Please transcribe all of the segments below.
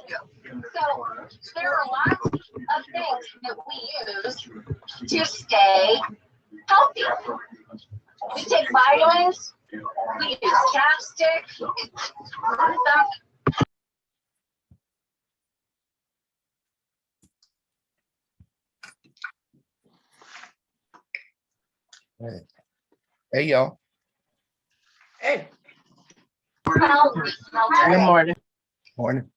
So there are lots of things that we use to stay healthy. We take vitamins, we use chapstick, some Hey, y'all. Hey. healthy. Good morning. Morning.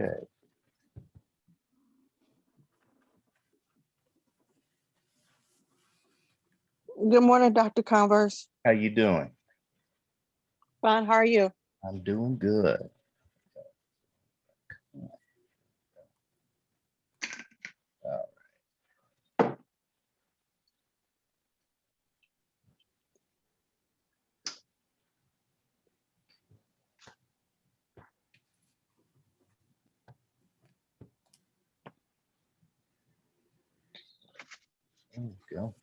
Okay. Good morning, Dr. Converse. How you doing? Fine, how are you? I'm doing good. There we go.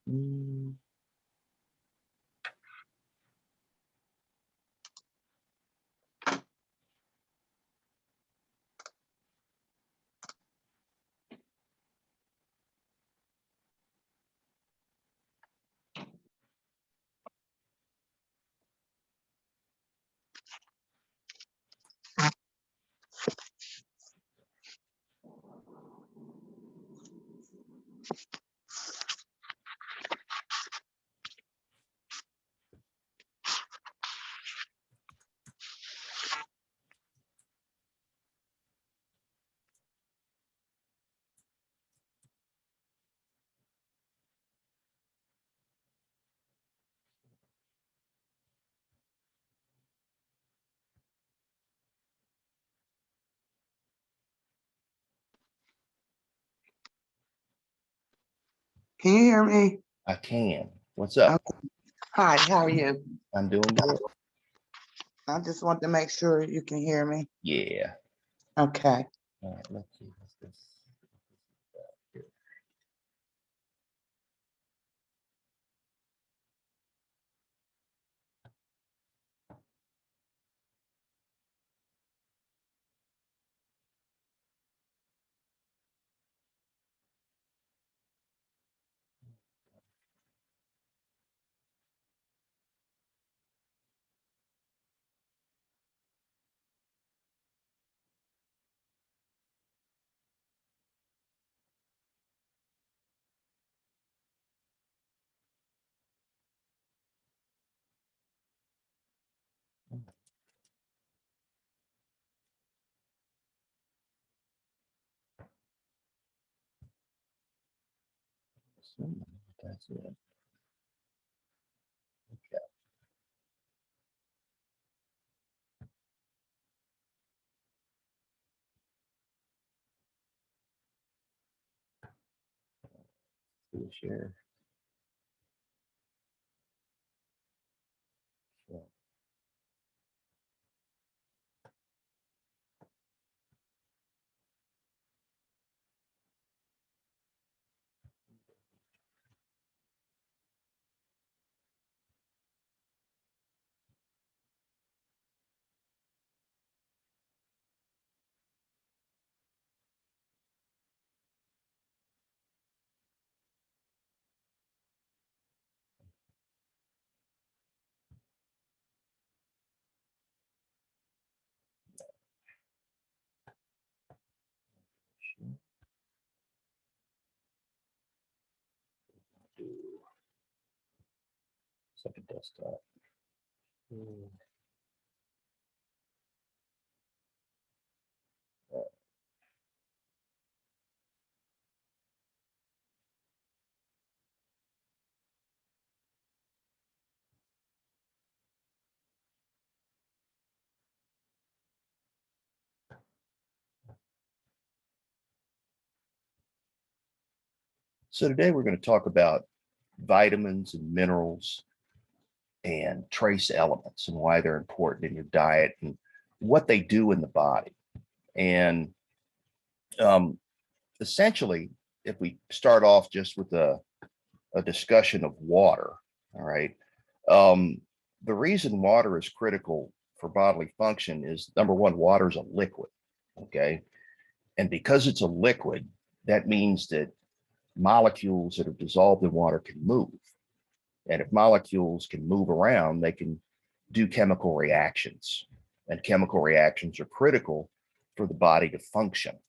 Mm. Can you hear me? I can. What's up? Okay. Hi, how are you? I'm doing good. I just want to make sure you can hear me. Yeah. Okay. All right, let's see. What's this? Here. That's it. Okay. Do a share. So, share. Do second desktop. So today we're going to talk about vitamins and minerals and trace elements and why they're important in your diet and what they do in the body. And um, essentially, if we start off just with a discussion of water, all right, um, the reason water is critical for bodily function is number one, water is a liquid, okay? And because it's a liquid, that means that molecules that are dissolved in water can move. And if molecules can move around, they can do chemical reactions. And chemical reactions are critical for the body to function.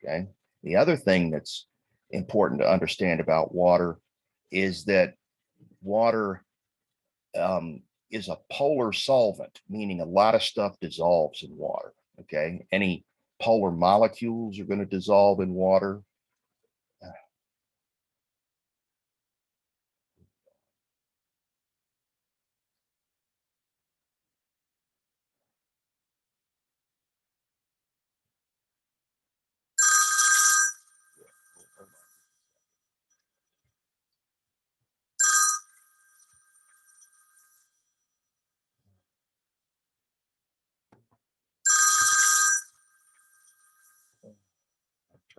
Okay. The other thing that's important to understand about water is that water is a polar solvent, meaning a lot of stuff dissolves in water. Okay. Any polar molecules are going to dissolve in water.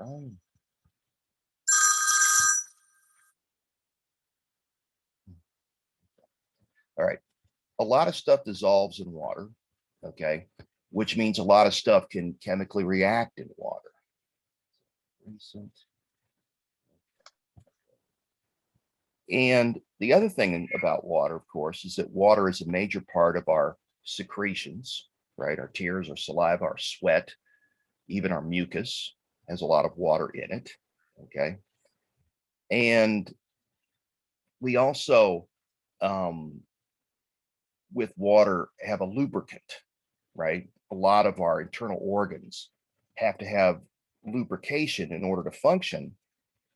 I'm trying. All right. A lot of stuff dissolves in water, okay, which means a lot of stuff can chemically react in water. Recent. And the other thing about water, of course, is that water is a major part of our secretions, right? Our tears, our saliva, our sweat, even our mucus has a lot of water in it, okay? And we also, um, with water, have a lubricant, right? A lot of our internal organs have to have lubrication in order to function,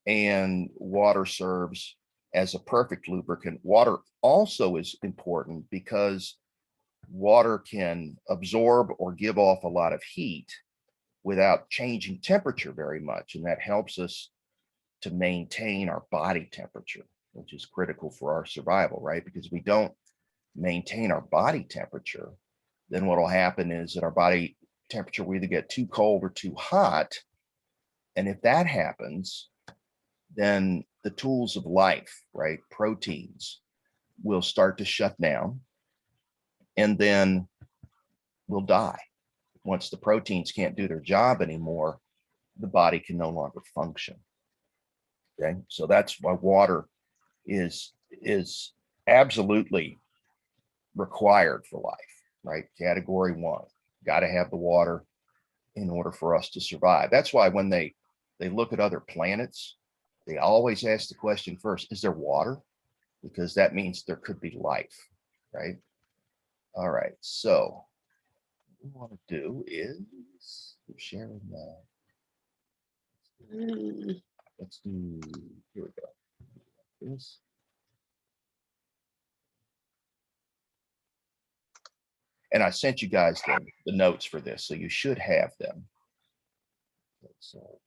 and water serves as a perfect lubricant. Water also is important because water can absorb or give off a lot of heat without changing temperature very much, and that helps us to maintain our body temperature, which is critical for our survival, right? Because we don't maintain our body temperature, then what will happen is that our body temperature will either get too cold or too hot. And if that happens, then the tools of life, right, proteins, will start to shut down, and then we'll die. Once the proteins can't do their job anymore, the body can no longer function. Okay, so that's why water is absolutely required for life, right? Category 1, got to have the water in order for us to survive. That's why when they look at other planets, they always ask the question first, is there water? Because that means there could be life, right? All right, so what we want to do is we're sharing let's do, here we go. This. And I sent you guys the notes for this, so you should have them. So,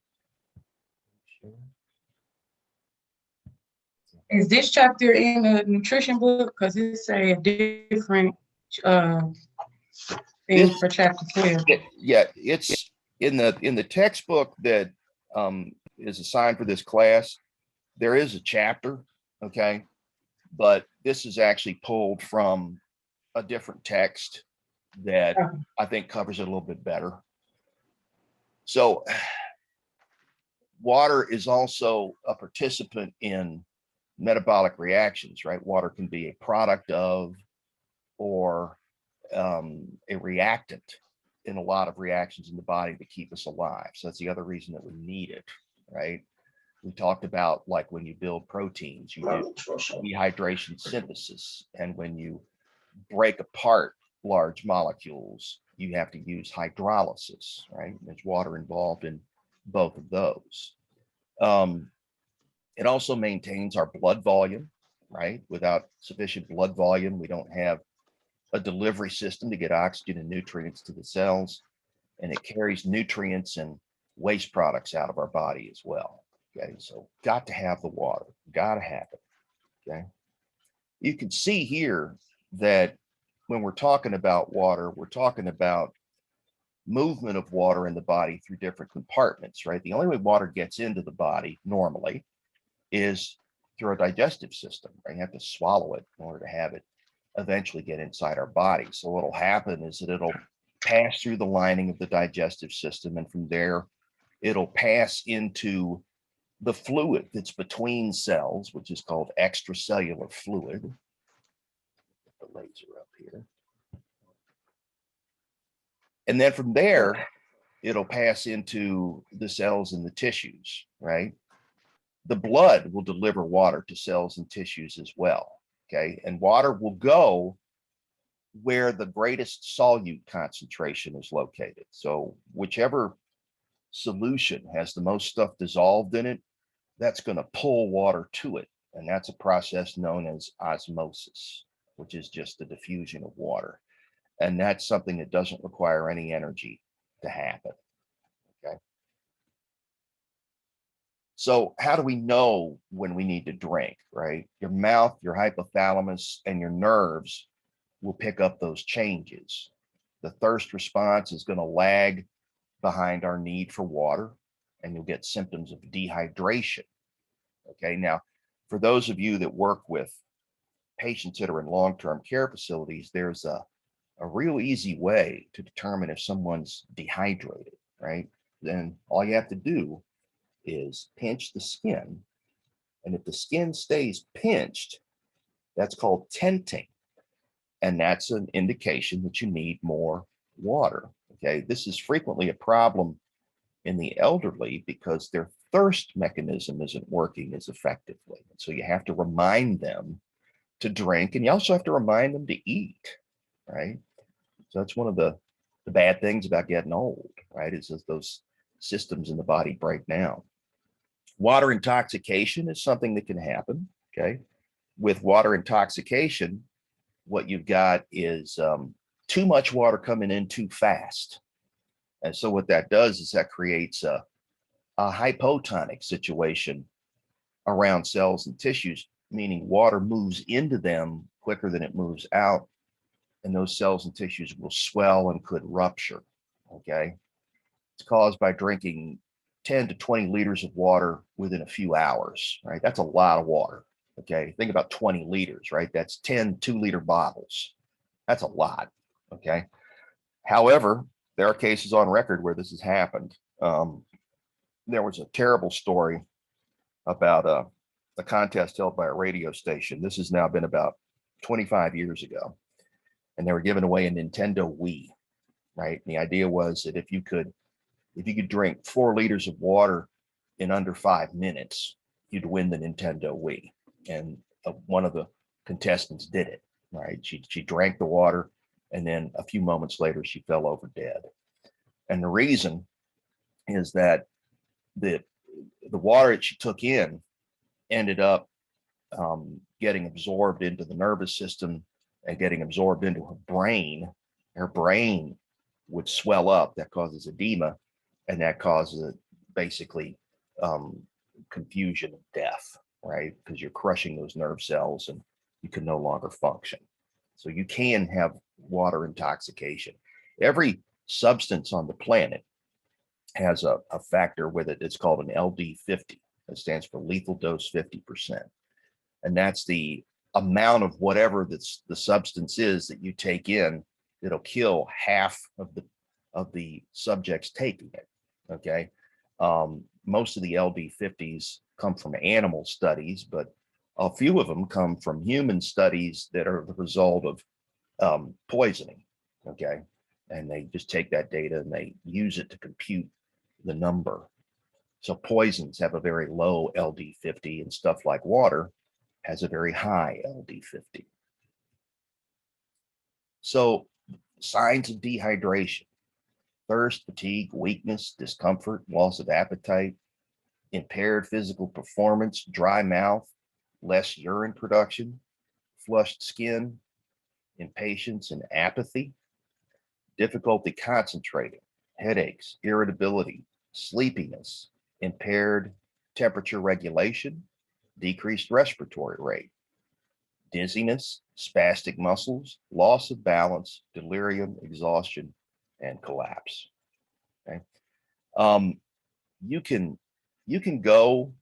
Is this chapter in the nutrition book? Because it's a different thing for chapter 12. Yeah, it's in the textbook that is assigned for this class. There is a chapter, okay, but this is actually pulled from a different text that I think covers it a little bit better. So water is also a participant in metabolic reactions, right? Water can be a product of or a reactant in a lot of reactions in the body to keep us alive. So that's the other reason that we need it, right? We talked about, like, when you build proteins, you do dehydration synthesis. And when you break apart large molecules, you have to use hydrolysis, right? There's water involved in both of those. It also maintains our blood volume, right? Without sufficient blood volume, we don't have a delivery system to get oxygen and nutrients to the cells, and it carries nutrients and waste products out of our body as well. Okay, so got to have the water, got to have it. Okay, you can see here that when we're talking about water, we're talking about movement of water in the body through different compartments, right? The only way water gets into the body normally is through our digestive system, right? You have to swallow it in order to have it eventually get inside our body. So what'll happen is that it'll pass through the lining of the digestive system, and from there it'll pass into the fluid that's between cells, which is called extracellular fluid. Put the laser up here. And then from there, it'll pass into the cells and the tissues, right? The blood will deliver water to cells and tissues as well, okay? And water will go where the greatest solute concentration is located. So whichever solution has the most stuff dissolved in it, that's going to pull water to it. And that's a process known as osmosis, which is just the diffusion of water. And that's something that doesn't require any energy to happen. Okay. So how do we know when we need to drink, right? Your mouth, your hypothalamus, and your nerves will pick up those changes. The thirst response is going to lag behind our need for water, and you'll get symptoms of dehydration. Okay, now, for those of you that work with patients that are in long-term care facilities, there's a real easy way to determine if someone's dehydrated, right? Then all you have to do is pinch the skin. And if the skin stays pinched, that's called tenting. And that's an indication that you need more water. Okay, this is frequently a problem in the elderly because their thirst mechanism isn't working as effectively. And so you have to remind them to drink, and you also have to remind them to eat, right? So that's one of the bad things about getting old, right? Is that those systems in the body break down. Water intoxication is something that can happen, okay? With water intoxication, what you've got is too much water coming in too fast. And so what that does is that creates a hypotonic situation around cells and tissues, meaning water moves into them quicker than it moves out. and those cells and tissues will swell and could rupture. Okay. It's caused by drinking 10 to 20 liters of water within a few hours, right? That's a lot of water. Okay. Think about 20 liters, right? That's 10 2-liter bottles. That's a lot. Okay. However, there are cases on record where this has happened. There was a terrible story about a contest held by a radio station. This has now been about 25 years ago. And they were giving away a Nintendo Wii, right? And the idea was that if you could drink 4 liters of water in under 5 minutes, you'd win the Nintendo Wii. And one of the contestants did it, right? She drank the water, and then a few moments later, she fell over dead. And the reason is that the water that she took in ended up getting absorbed into the nervous system and getting absorbed into her brain. Her brain would swell up. That causes edema, and that causes basically confusion and death, right? Because you're crushing those nerve cells and you can no longer function. So you can have water intoxication. Every substance on the planet has a factor with it. It's called an LD50. That stands for lethal dose 50%. And that's the amount of whatever the substance is that you take in that'll kill half of the subjects taking it. Okay. Most of the LD50s come from animal studies, but a few of them come from human studies that are the result of poisoning. Okay. And they just take that data and they use it to compute the number. So poisons have a very low LD50, and stuff like water has a very high LD50. So signs of dehydration: thirst, fatigue, weakness, discomfort, loss of appetite, impaired physical performance, dry mouth, less urine production, flushed skin, impatience and apathy, difficulty concentrating, headaches, irritability, sleepiness, impaired temperature regulation, decreased respiratory rate, dizziness, spastic muscles, loss of balance, delirium, exhaustion, and collapse. Okay. You can go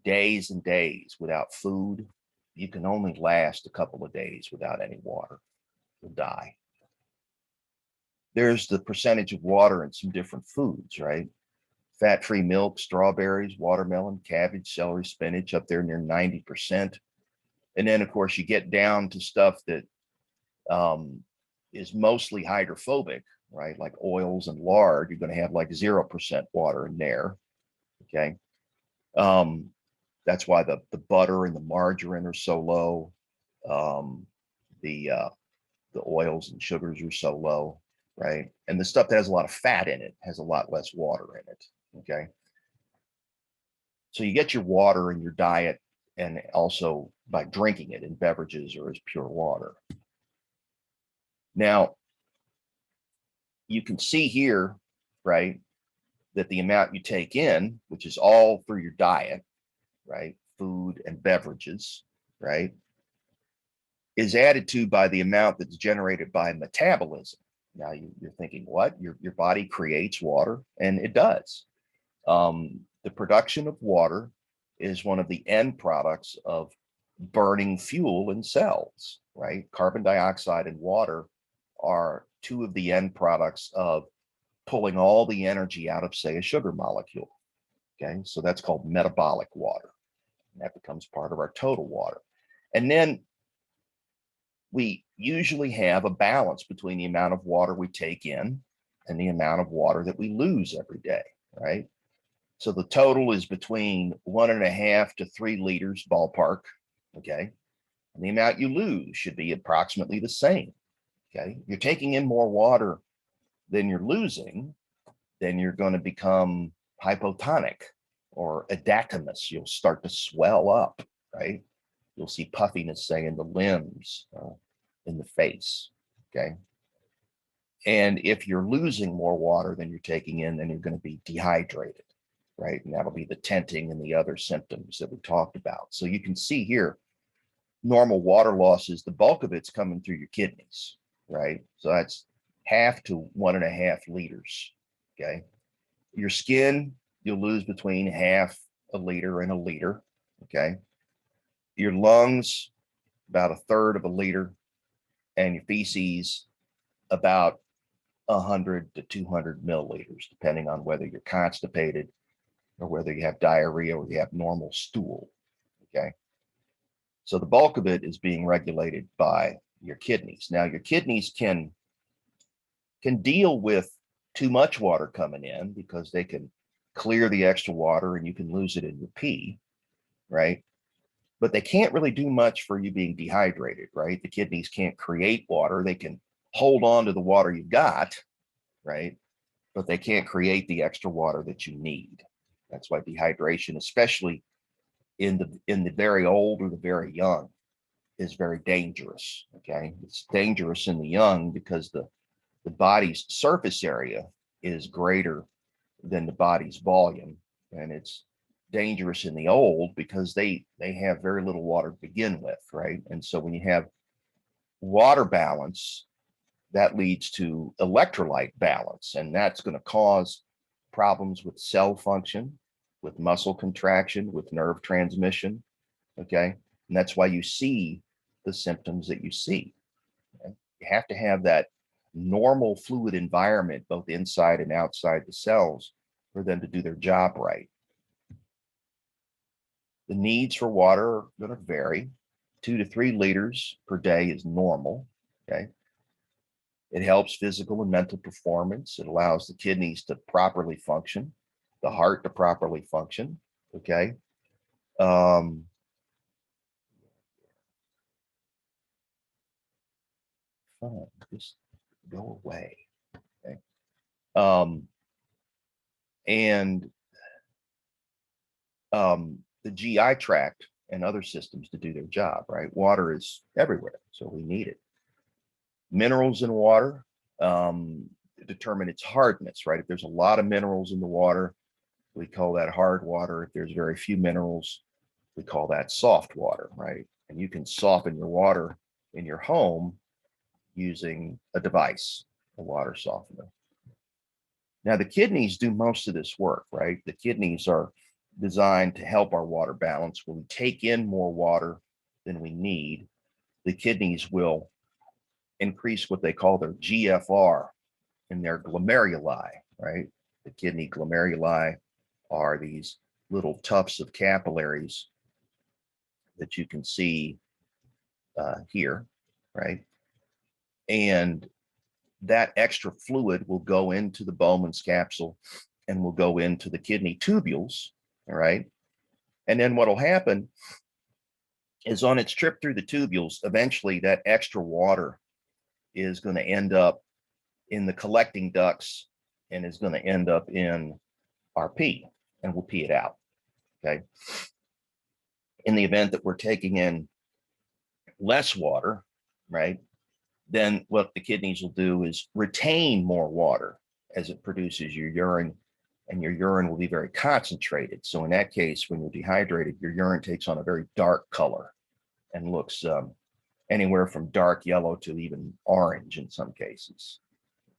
days and days without food. You can only last a couple of days without any water. You'll die. There's the percentage of water in some different foods, right? Fat-free milk, strawberries, watermelon, cabbage, celery, spinach, up there near 90%. And then, of course, you get down to stuff that is mostly hydrophobic, right? Like oils and lard, you're going to have like 0% water in there. Okay. That's why the butter and the margarine are so low. The oils and sugars are so low, right? And the stuff that has a lot of fat in it has a lot less water in it. Okay. So you get your water in your diet, and also by drinking it in beverages or as pure water. Now, you can see here, right, that the amount you take in, which is all through your diet, right, food and beverages, right, is added to by the amount that's generated by metabolism. Now you're thinking, what? Your body creates water, and it does. The production of water is one of the end products of burning fuel in cells, right? Carbon dioxide and water are two of the end products of pulling all the energy out of, say, a sugar molecule. Okay, so that's called metabolic water. And that becomes part of our total water. And then we usually have a balance between the amount of water we take in and the amount of water that we lose every day, right? So the total is between 1.5 to 3 liters ballpark, okay? And the amount you lose should be approximately the same, okay? You're taking in more water than you're losing, then you're going to become hypotonic or edematous. You'll start to swell up, right? You'll see puffiness, say, in the limbs, in the face, okay? And if you're losing more water than you're taking in, then you're going to be dehydrated, right? And that'll be the tenting and the other symptoms that we talked about. So you can see here, normal water loss is the bulk of it's coming through your kidneys, right? So that's half to 1.5 liters. Okay. Your skin, you'll lose between half a liter and a liter. Okay. Your lungs, about a third of a liter, and your feces, about 100 to 200 milliliters, depending on whether you're constipated or whether you have diarrhea or you have normal stool. Okay. So the bulk of it is being regulated by your kidneys. Now, your kidneys can deal with too much water coming in because they can clear the extra water and you can lose it in your pee, right? But they can't really do much for you being dehydrated, right? The kidneys can't create water. They can hold on to the water you got, right? But they can't create the extra water that you need. That's why dehydration, especially in the very old or the very young, is very dangerous. Okay. It's dangerous in the young because the body's surface area is greater than the body's volume. And it's dangerous in the old because they have very little water to begin with, right? And so when you have water balance, that leads to electrolyte balance, and that's going to cause problems with cell function, with muscle contraction, with nerve transmission. Okay. And that's why you see the symptoms that you see. Okay? You have to have that normal fluid environment, both inside and outside the cells, for them to do their job right. The needs for water are going to vary. 2 to 3 liters per day is normal. Okay. It helps physical and mental performance. It allows the kidneys to properly function, the heart to properly function. Okay. Um, fun, just go away. Okay. And the GI tract and other systems to do their job, right? Water is everywhere, so we need it. Minerals in water determine its hardness, right? If there's a lot of minerals in the water, we call that hard water. If there's very few minerals, we call that soft water, right? And you can soften your water in your home using a device, a water softener. Now, the kidneys do most of this work, right? The kidneys are designed to help our water balance. When we take in more water than we need, the kidneys will increase what they call their GFR in their glomeruli, right? The kidney glomeruli are these little tufts of capillaries that you can see here, right? And that extra fluid will go into the Bowman's capsule and will go into the kidney tubules, all right? And then what will happen is on its trip through the tubules, eventually that extra water is going to end up in the collecting ducts and is going to end up in our pee, and we'll pee it out, okay? In the event that we're taking in less water, right, then what the kidneys will do is retain more water as it produces your urine, and your urine will be very concentrated. So in that case, when you're dehydrated, your urine takes on a very dark color and looks anywhere from dark yellow to even orange in some cases.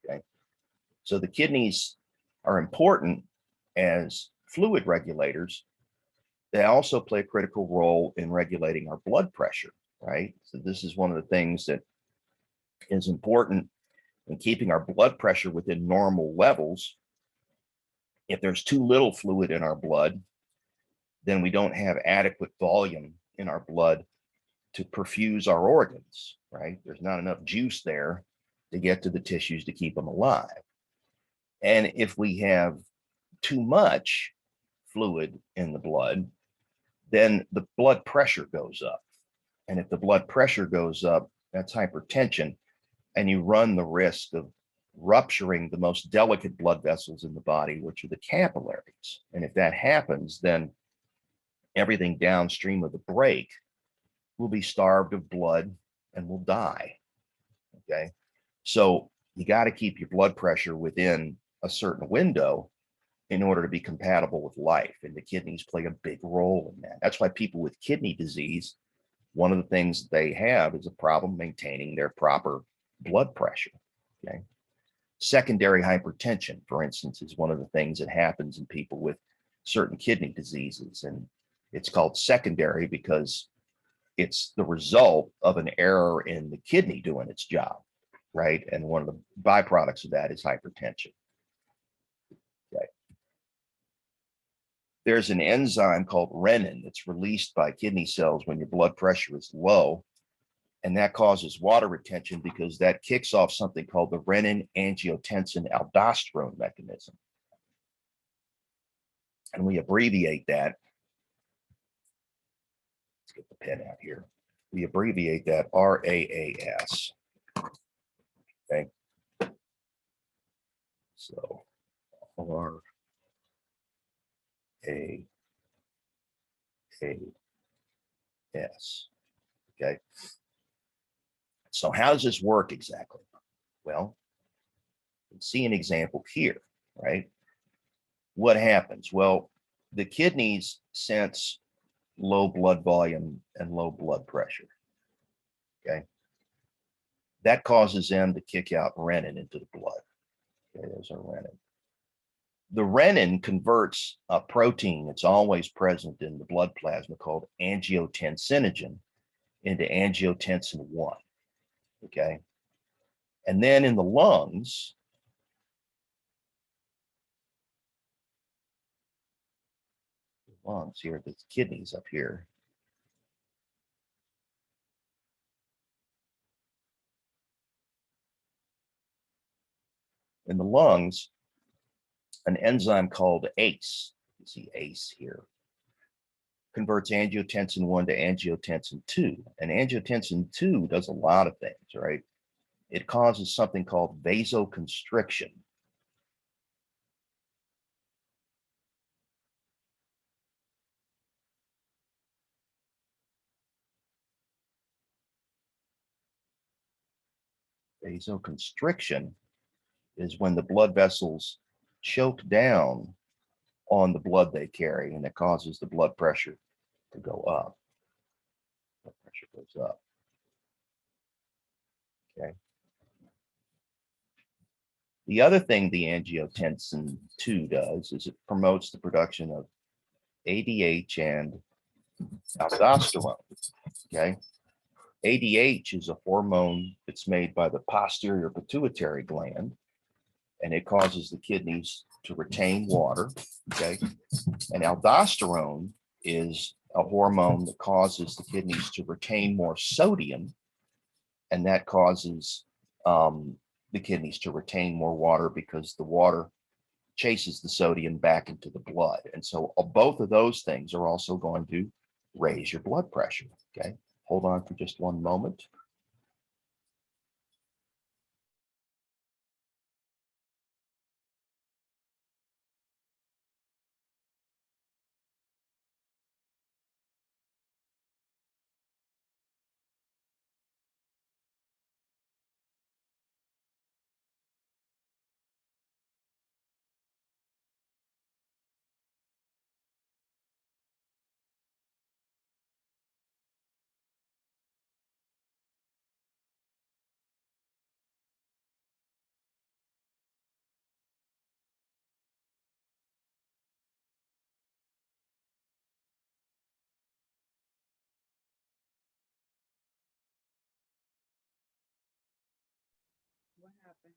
Okay. So the kidneys are important as fluid regulators. They also play a critical role in regulating our blood pressure, right? So this is one of the things that is important in keeping our blood pressure within normal levels. If there's too little fluid in our blood, then we don't have adequate volume in our blood to perfuse our organs, right? There's not enough juice there to get to the tissues to keep them alive. And if we have too much fluid in the blood, then the blood pressure goes up. And if the blood pressure goes up, that's hypertension. And you run the risk of rupturing the most delicate blood vessels in the body, which are the capillaries. And if that happens, then everything downstream of the break will be starved of blood and will die. Okay. So you got to keep your blood pressure within a certain window in order to be compatible with life. And the kidneys play a big role in that. That's why people with kidney disease, one of the things they have is a problem maintaining their proper blood pressure. Okay. Secondary hypertension, for instance, is one of the things that happens in people with certain kidney diseases. And it's called secondary because it's the result of an error in the kidney doing its job, right? And one of the byproducts of that is hypertension. Okay. There's an enzyme called renin that's released by kidney cells when your blood pressure is low. And that causes water retention because that kicks off something called the renin-angiotensin-aldosterone mechanism. And we abbreviate that. Let's get the pen out here. We abbreviate that RAAS. Okay. So RAAS. Okay. So how does this work exactly? Well, you can see an example here, right? What happens? Well, the kidneys sense low blood volume and low blood pressure. Okay. That causes them to kick out renin into the blood. Okay, there's our renin. The renin converts a protein that's always present in the blood plasma called angiotensinogen into angiotensin 1. Okay. And then in the lungs, here, the kidneys up here. In the lungs, an enzyme called ACE, you see ACE here, converts angiotensin 1 to angiotensin 2. And angiotensin 2 does a lot of things, right? It causes something called vasoconstriction. Vasoconstriction is when the blood vessels choke down on the blood they carry, and it causes the blood pressure to go up. Blood pressure goes up. Okay. The other thing the angiotensin 2 does is it promotes the production of ADH and aldosterone. Okay. ADH is a hormone that's made by the posterior pituitary gland, and it causes the kidneys to retain water. Okay. And aldosterone is a hormone that causes the kidneys to retain more sodium, and that causes the kidneys to retain more water because the water chases the sodium back into the blood. And so both of those things are also going to raise your blood pressure. Okay. Hold on for just one moment. What happened?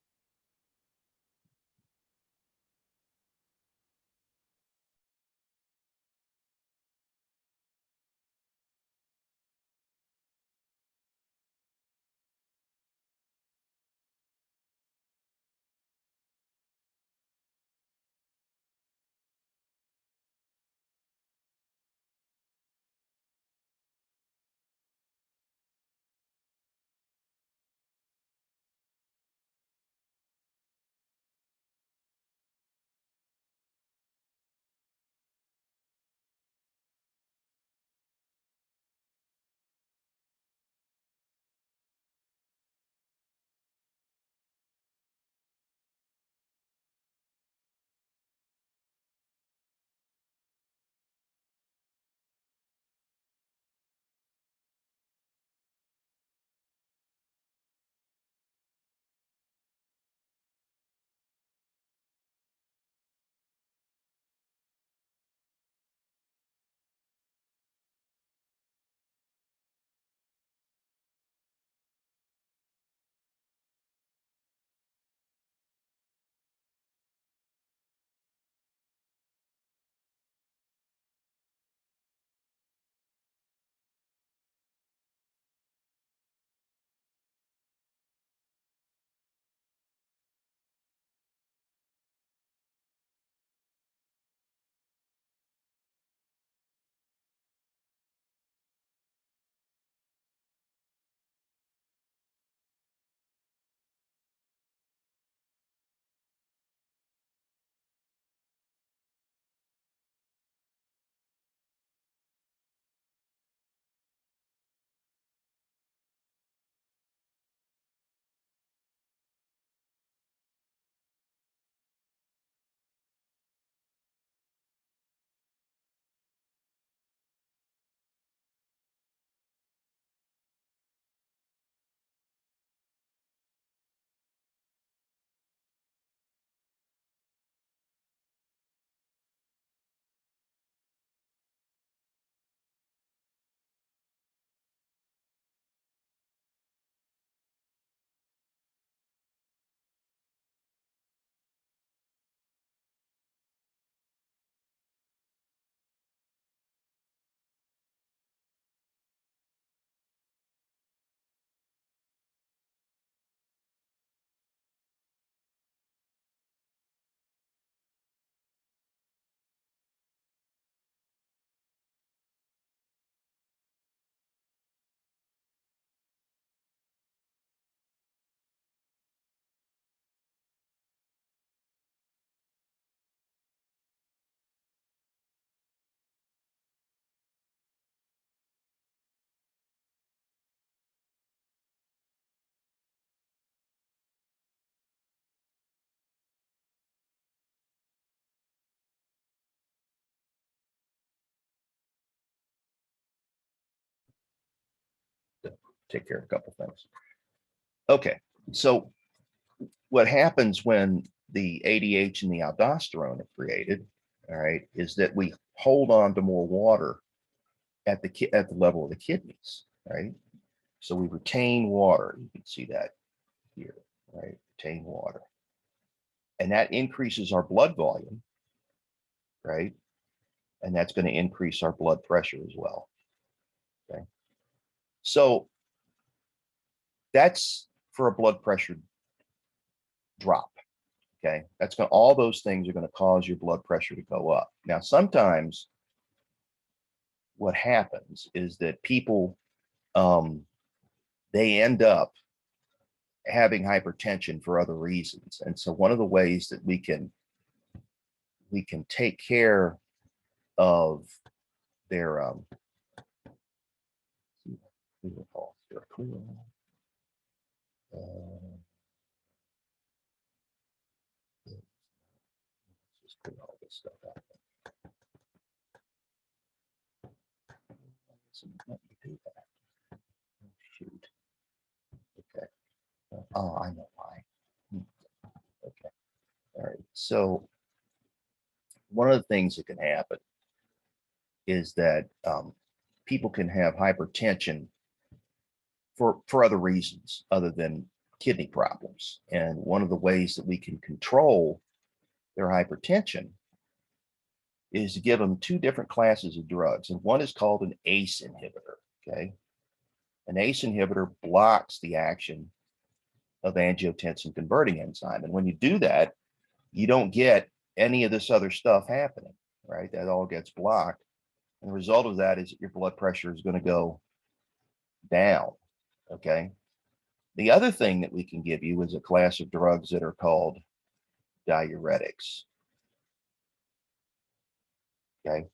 take care of a couple things. Okay, so what happens when the ADH and the aldosterone are created, all right, is that we hold on to more water at the level of the kidneys, right? So we retain water. You can see that here, right? Retain water. And that increases our blood volume, right? And that's going to increase our blood pressure as well. Okay. So that's for a blood pressure drop. Okay. That's going to, all those things are going to cause your blood pressure to go up. Now, sometimes what happens is that people, they end up having hypertension for other reasons. And so one of the ways that we can take care of their just clear all this stuff out. Let me do that. Oh, shoot. Okay. Oh, I know why. Okay. All right. So one of the things that can happen is that people can have hypertension for other reasons other than kidney problems. And one of the ways that we can control their hypertension is to give them two different classes of drugs. And one is called an ACE inhibitor. Okay. An ACE inhibitor blocks the action of angiotensin converting enzyme. And when you do that, you don't get any of this other stuff happening, right? That all gets blocked. And the result of that is that your blood pressure is going to go down. Okay. The other thing that we can give you is a class of drugs that are called diuretics. Okay.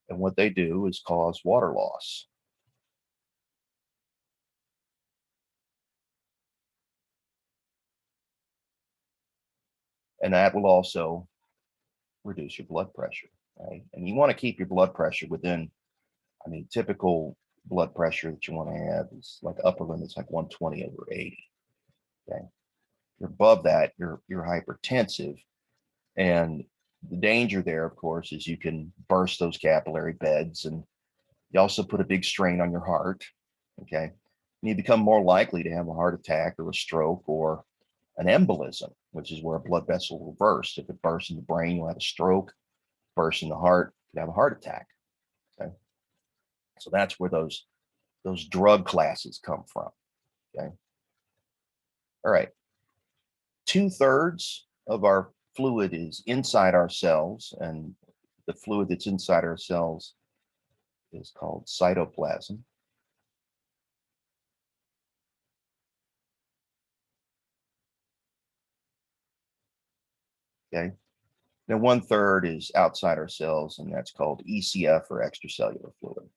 And what they do is cause water loss. And that will also reduce your blood pressure, right? And you want to keep your blood pressure within, I mean, typical blood pressure that you want to have is like upper limit's like 120/80. Okay. If you're above that, you're hypertensive. And the danger there, of course, is you can burst those capillary beds, and you also put a big strain on your heart. Okay. And you become more likely to have a heart attack or a stroke or an embolism, which is where a blood vessel will burst. If it bursts in the brain, you'll have a stroke. Burst in the heart, you could have a heart attack. Okay. So that's where those drug classes come from. Okay. All right. 2/3 of our fluid is inside our cells, and the fluid that's inside our cells is called cytoplasm. Okay. Now 1/3 is outside our cells, and that's called ECF, or extracellular fluid.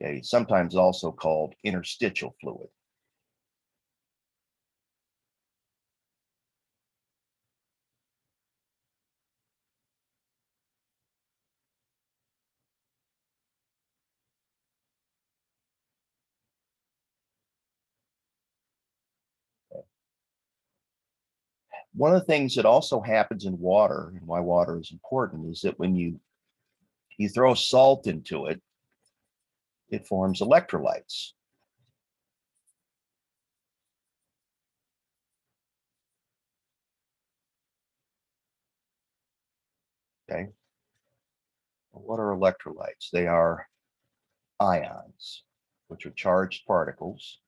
Okay. Sometimes also called interstitial fluid. One of the things that also happens in water, and why water is important, is that when you throw salt into it, it forms electrolytes. Okay. What are electrolytes? They are ions, which are charged particles.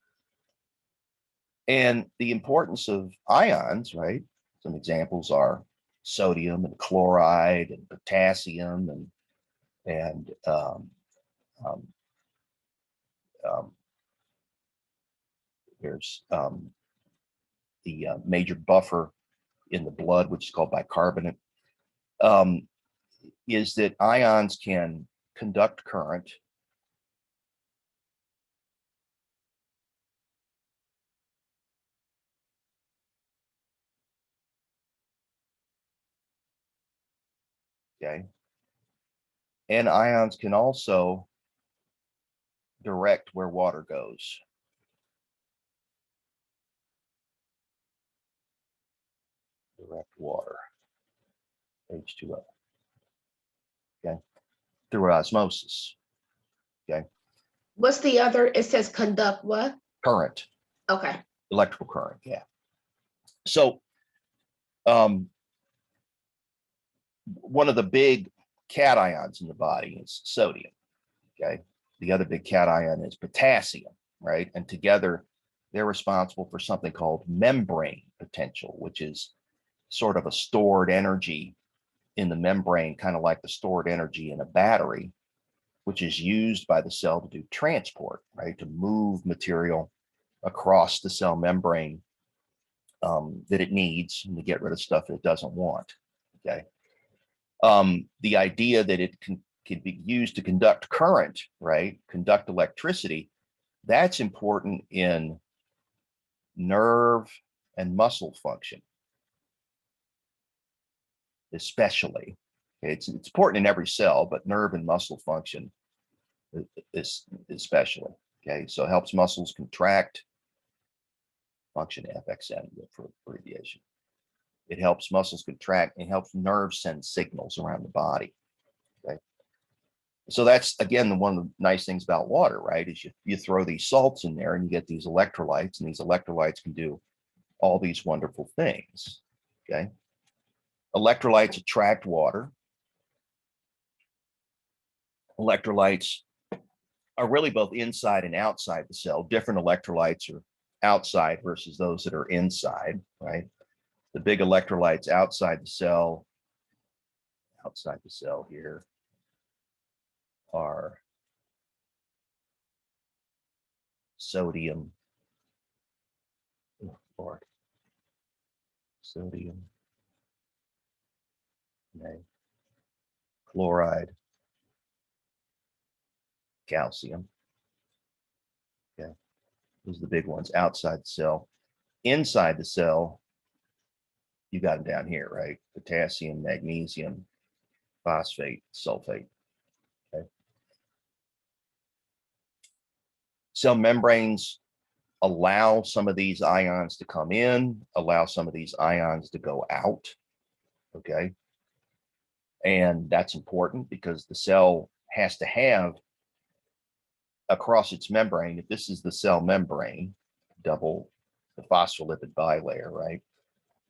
And the importance of ions, right? Some examples are sodium and chloride and potassium and um, um, there's the major buffer in the blood, which is called bicarbonate, is that ions can conduct current. Okay. And ions can also direct where water goes. Direct water, H2O, okay, through osmosis, okay. What's the other? It says conduct what? Current, Okay. electrical current, yeah. So one of the big cations in the body is sodium, okay. The other big cation is potassium, right? And together they're responsible for something called membrane potential, which is sort of a stored energy in the membrane, kind of like the stored energy in a battery, which is used by the cell to do transport, right? To move material across the cell membrane that it needs and to get rid of stuff that it doesn't want, okay? The idea that it can be used to conduct current, right? Conduct electricity, that's important in nerve and muscle function, especially. It's important in every cell, but nerve and muscle function is especially, okay? So it helps muscles contract, function FXN for abbreviation. It helps muscles contract and helps nerves send signals around the body, okay? So that's, again, one of the nice things about water, right? Is you throw these salts in there and you get these electrolytes, and these electrolytes can do all these wonderful things, okay? Electrolytes attract water. Electrolytes are really both inside and outside the cell. Different electrolytes are outside versus those that are inside, right? The big electrolytes outside the cell here are sodium, oh Lord, sodium, okay, chloride, calcium, okay, those are the big ones outside the cell. Inside the cell, you got them down here, right? Potassium, magnesium, phosphate, sulfate, okay? Cell membranes allow some of these ions to come in, allow some of these ions to go out, okay? And that's important because the cell has to have across its membrane, if this is the cell membrane, double the phospholipid bilayer, right?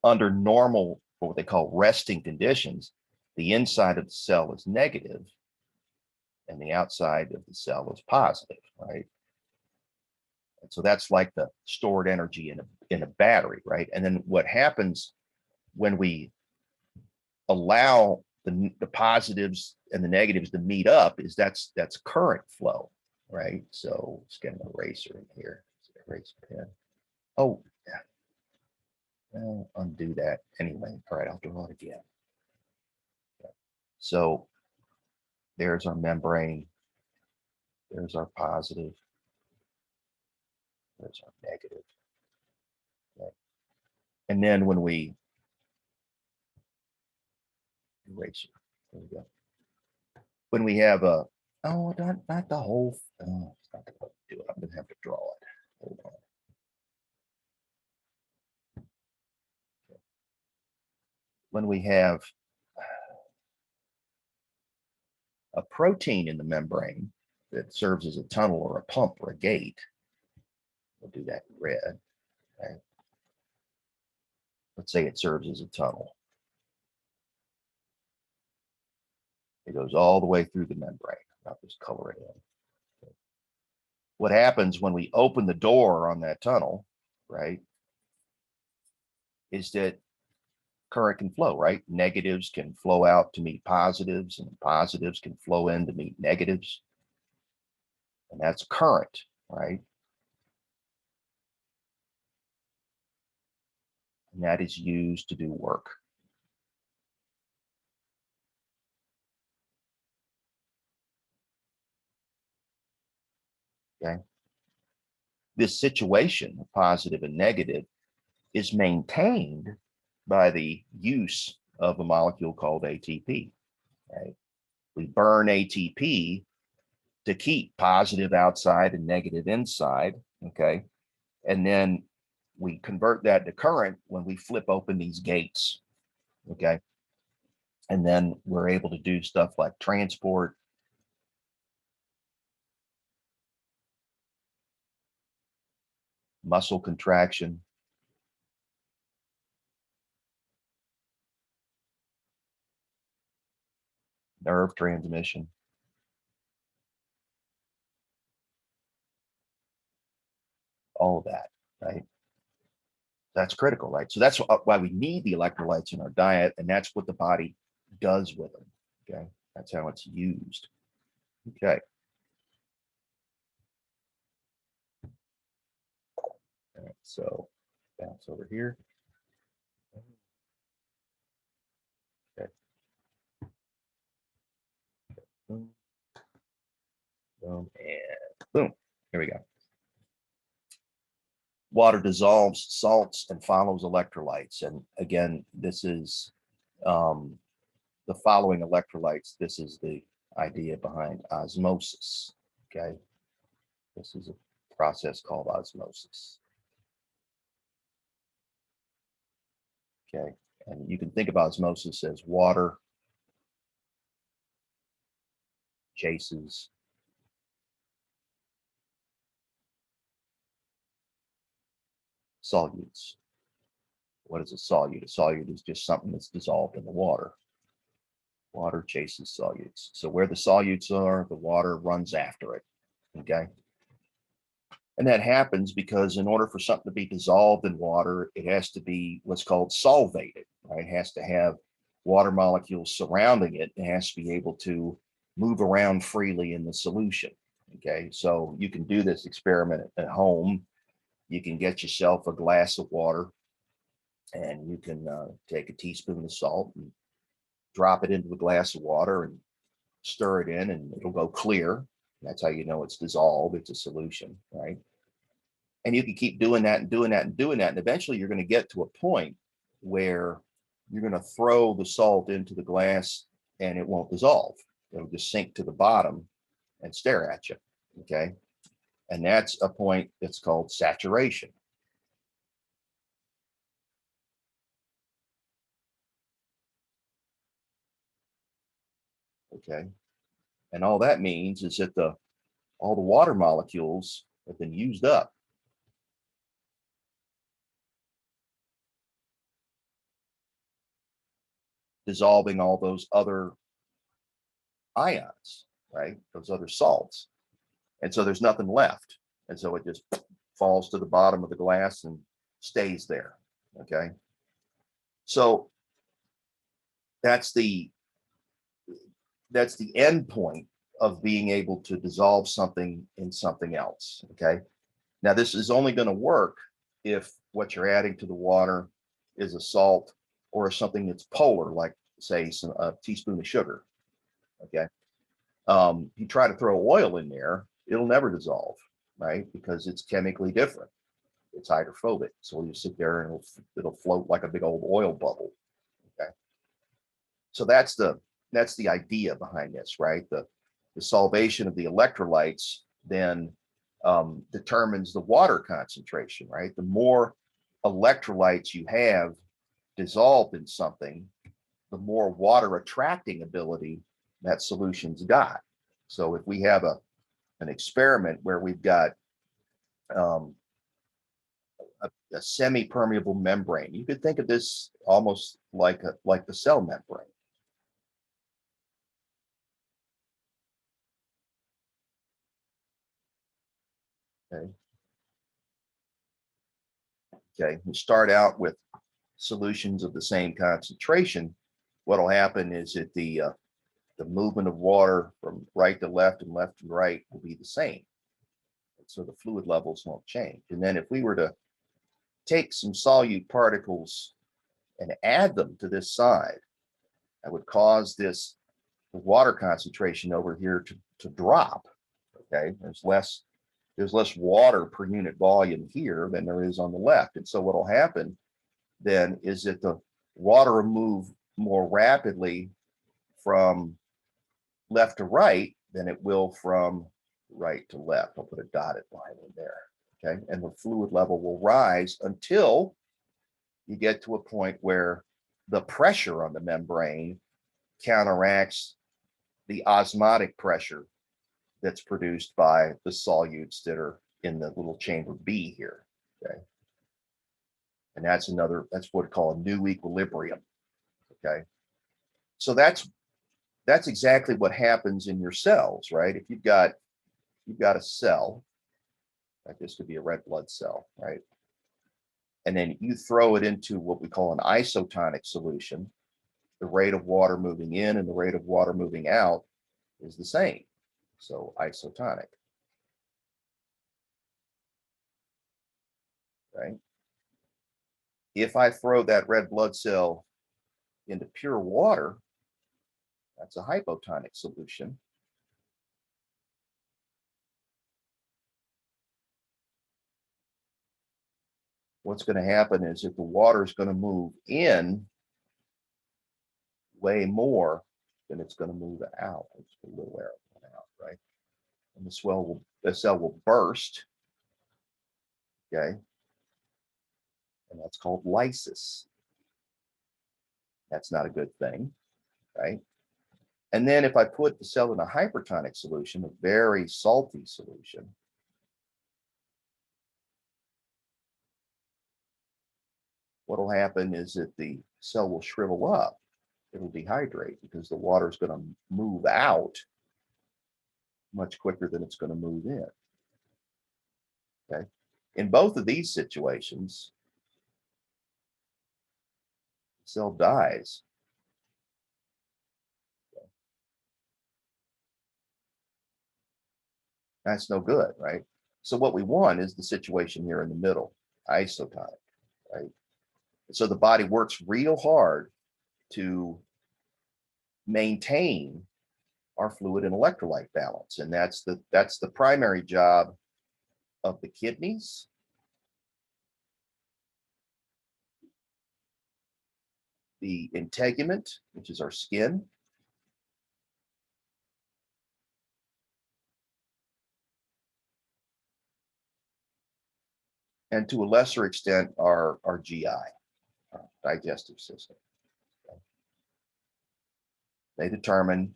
Under normal, what they call resting conditions, the inside of the cell is negative and the outside of the cell is positive, right? And so that's like the stored energy in a battery, right? And then what happens when we allow the positives and the negatives to meet up is that's current flow, right? So let's get an eraser in here. Erase pen. Oh, yeah. Well, undo that anyway. All right, I'll draw it again. Okay. So there's our membrane. There's our positive. There's our negative. Okay. And then when we eraser, there we go. When we have a, oh, not the whole, oh, it's not gonna do it. I'm gonna have to draw it. Hold on. Okay. When we have a protein in the membrane that serves as a tunnel or a pump or a gate, we'll do that in red. Okay. Let's say it serves as a tunnel. It goes all the way through the membrane. I'll just color it in. Okay. What happens when we open the door on that tunnel, right, is that current can flow, right? Negatives can flow out to meet positives, and positives can flow in to meet negatives. And that's current, right? And that is used to do work. Okay. This situation of positive and negative is maintained by the use of a molecule called ATP, right? We burn ATP to keep positive outside and negative inside, okay? And then we convert that to current when we flip open these gates, okay? And then we're able to do stuff like transport, muscle contraction, nerve transmission, all of that, right? That's critical, right? So that's why we need the electrolytes in our diet, and that's what the body does with them, okay? That's how it's used, okay? All right, so bounce over here. Okay. Boom, boom, and boom. Here we go. Water dissolves salts and follows electrolytes. And again, this is the following electrolytes. This is the idea behind osmosis, okay? This is a process called osmosis. Okay, and you can think of osmosis as water chases solutes. What is a solute? A solute is just something that's dissolved in the water. Water chases solutes. So where the solutes are, the water runs after it, okay? And that happens because in order for something to be dissolved in water, it has to be what's called solvated, right? It has to have water molecules surrounding it. It has to be able to move around freely in the solution, okay? So you can do this experiment at home. You can get yourself a glass of water and you can take a teaspoon of salt and drop it into a glass of water and stir it in and it'll go clear. That's how you know it's dissolved. It's a solution, right? And you can keep doing that and doing that and doing that. And eventually you're going to get to a point where you're going to throw the salt into the glass and it won't dissolve. It'll just sink to the bottom and stare at you, okay? And that's a point that's called saturation. Okay. And all that means is that all the water molecules have been used up. Dissolving all those other ions, right? Those other salts. And so there's nothing left. And so it just falls to the bottom of the glass and stays there. Okay. So that's the end point of being able to dissolve something in something else. Okay. Now this is only going to work if what you're adding to the water is a salt or something that's polar, like say a teaspoon of sugar. Okay. You try to throw oil in there, it'll never dissolve, right? Because it's chemically different. It's hydrophobic. So you sit there and it'll float like a big old oil bubble. Okay. So that's the idea behind this, right? The solvation of the electrolytes then determines the water concentration, right? The more electrolytes you have dissolved in something, the more water attracting ability that solution's got. So if we have an experiment where we've got a semi-permeable membrane, you could think of this almost like the cell membrane. Okay. Okay. We start out with solutions of the same concentration. What'll happen is that the movement of water from right to left and left to right will be the same. So the fluid levels won't change. And then if we were to take some solute particles and add them to this side, that would cause the water concentration over here to drop. Okay, there's less water per unit volume here than there is on the left. And so what will happen then is that the water will move more rapidly from left to right than it will from right to left. I'll put a dotted line in there. Okay. And the fluid level will rise until you get to a point where the pressure on the membrane counteracts the osmotic pressure that's produced by the solutes that are in the little chamber B here. Okay. And that's what we call a new equilibrium. Okay. So that's exactly what happens in your cells, right? If you've got a cell, like this could be a red blood cell, right? And then you throw it into what we call an isotonic solution, the rate of water moving in and the rate of water moving out is the same. So isotonic, right? If I throw that red blood cell into pure water, that's a hypotonic solution. What's going to happen is if the water is going to move in way more than it's going to move out. Let's put a little arrow out, right? And the cell will burst. Okay. And that's called lysis. That's not a good thing, right? And then if I put the cell in a hypertonic solution, a very salty solution, what will happen is that the cell will shrivel up. It'll dehydrate because the water is going to move out much quicker than it's going to move in. Okay. In both of these situations, the cell dies. Okay. That's no good, right? So what we want is the situation here in the middle, isotonic, right? So the body works real hard to maintain our fluid and electrolyte balance. And that's the primary job of the kidneys, the integument, which is our skin, and to a lesser extent, our GI, our digestive system. They determine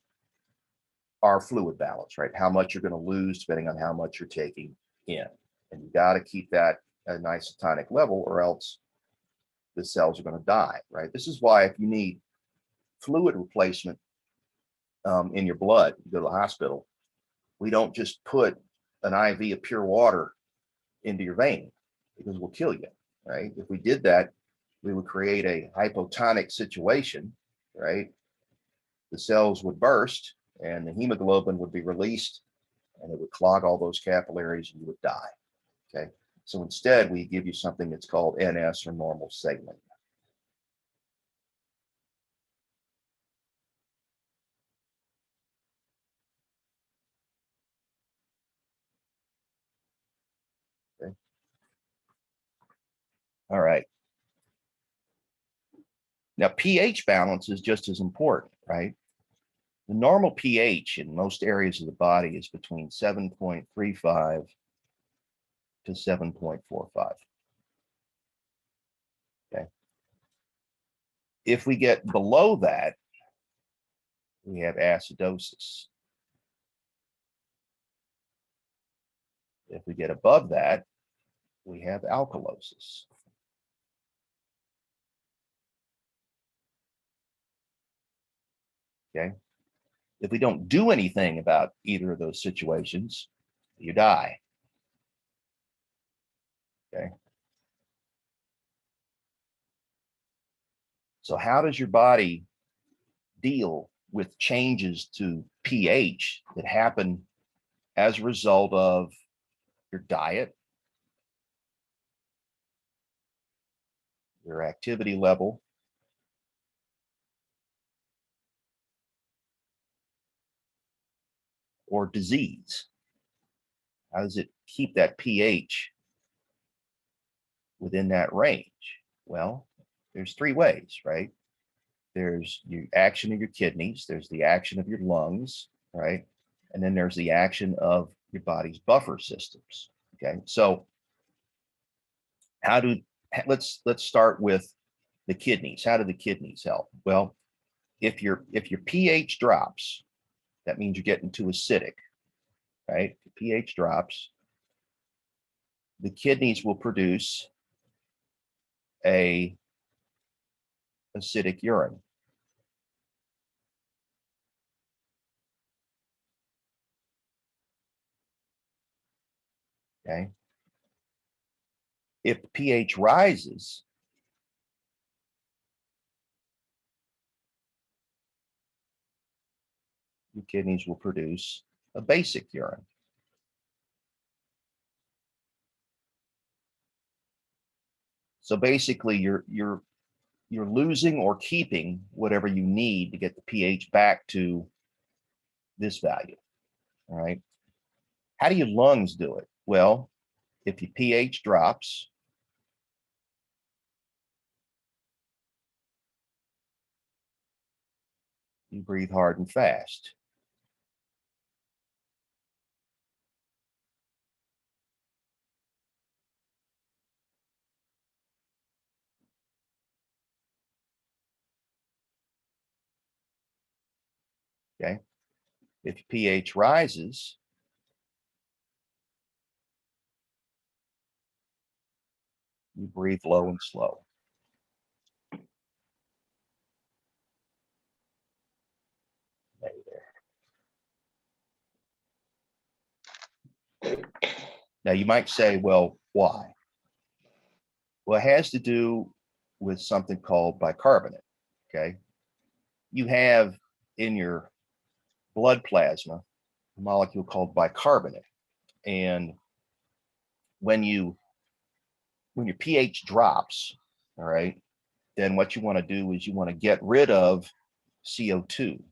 our fluid balance, right? How much you're going to lose depending on how much you're taking in. And you got to keep that at an isotonic level or else the cells are going to die, right? This is why if you need fluid replacement in your blood, you go to the hospital, we don't just put an IV of pure water into your vein because we'll kill you, right? If we did that, we would create a hypotonic situation, right? The cells would burst and the hemoglobin would be released and it would clog all those capillaries and you would die, okay? So instead, we give you something that's called NS or normal saline. Okay. All right. Now, pH balance is just as important, right? The normal pH in most areas of the body is between 7.35 to 7.45. Okay. If we get below that, we have acidosis. If we get above that, we have alkalosis. Okay. If we don't do anything about either of those situations, you die. Okay. So how does your body deal with changes to pH that happen as a result of your diet, your activity level, or disease? How does it keep that pH within that range? Well, there's three ways, right? There's the action of your kidneys, there's the action of your lungs, right? And then there's the action of your body's buffer systems. Okay, so let's start with the kidneys. How do the kidneys help? Well, if your pH drops, that means you're getting too acidic, right? If pH drops, the kidneys will produce a acidic urine. Okay. If pH rises, your kidneys will produce a basic urine. So basically, you're losing or keeping whatever you need to get the pH back to this value. All right. How do your lungs do it? Well, if your pH drops, you breathe hard and fast. Okay. If your pH rises, you breathe low and slow. Now you might say, well, why? Well, it has to do with something called bicarbonate. Okay. You have in your blood plasma a molecule called bicarbonate. And when your pH drops, all right, then what you want to do is you want to get rid of CO2.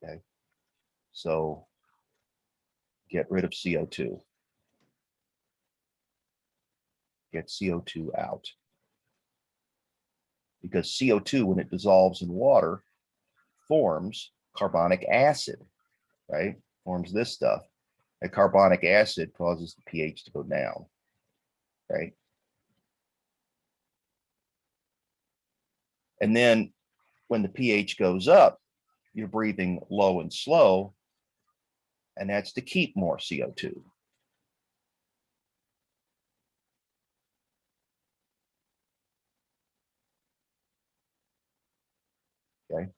Okay. So get rid of CO2. Get CO2 out. Because CO2, when it dissolves in water, forms carbonic acid, right? Forms this stuff. And carbonic acid causes the pH to go down, right? And then when the pH goes up, you're breathing low and slow, and that's to keep more CO2. Okay.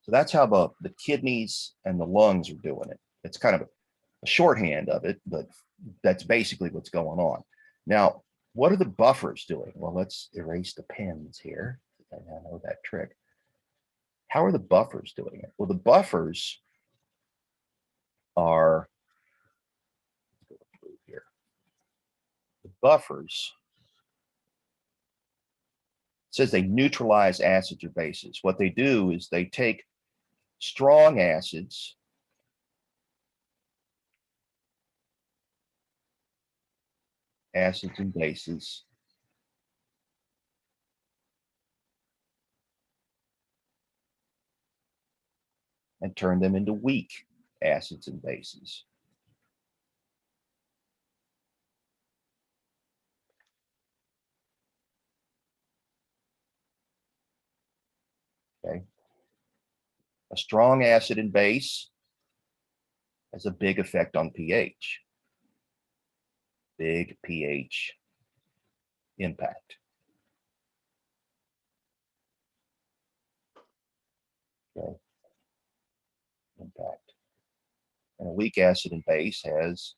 So that's how the kidneys and the lungs are doing it. It's kind of a shorthand of it, but that's basically what's going on. Now, what are the buffers doing? Well, let's erase the pens here. I know that trick. How are the buffers doing it? Well, the buffers are, let's go through here. The buffers, it says they neutralize acids or bases. What they do is they take strong acids and bases and turn them into weak acids and bases. Okay. A strong acid and base has a big effect on pH. Big pH impact. Okay. Impact. And a weak acid and base has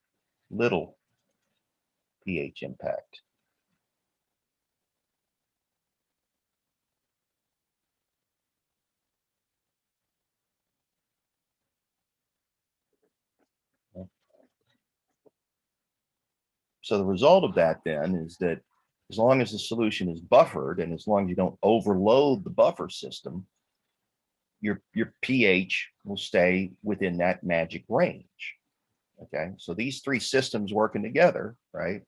little pH impact. So the result of that then is that as long as the solution is buffered and as long as you don't overload the buffer system, your pH will stay within that magic range. Okay, so these three systems working together, right?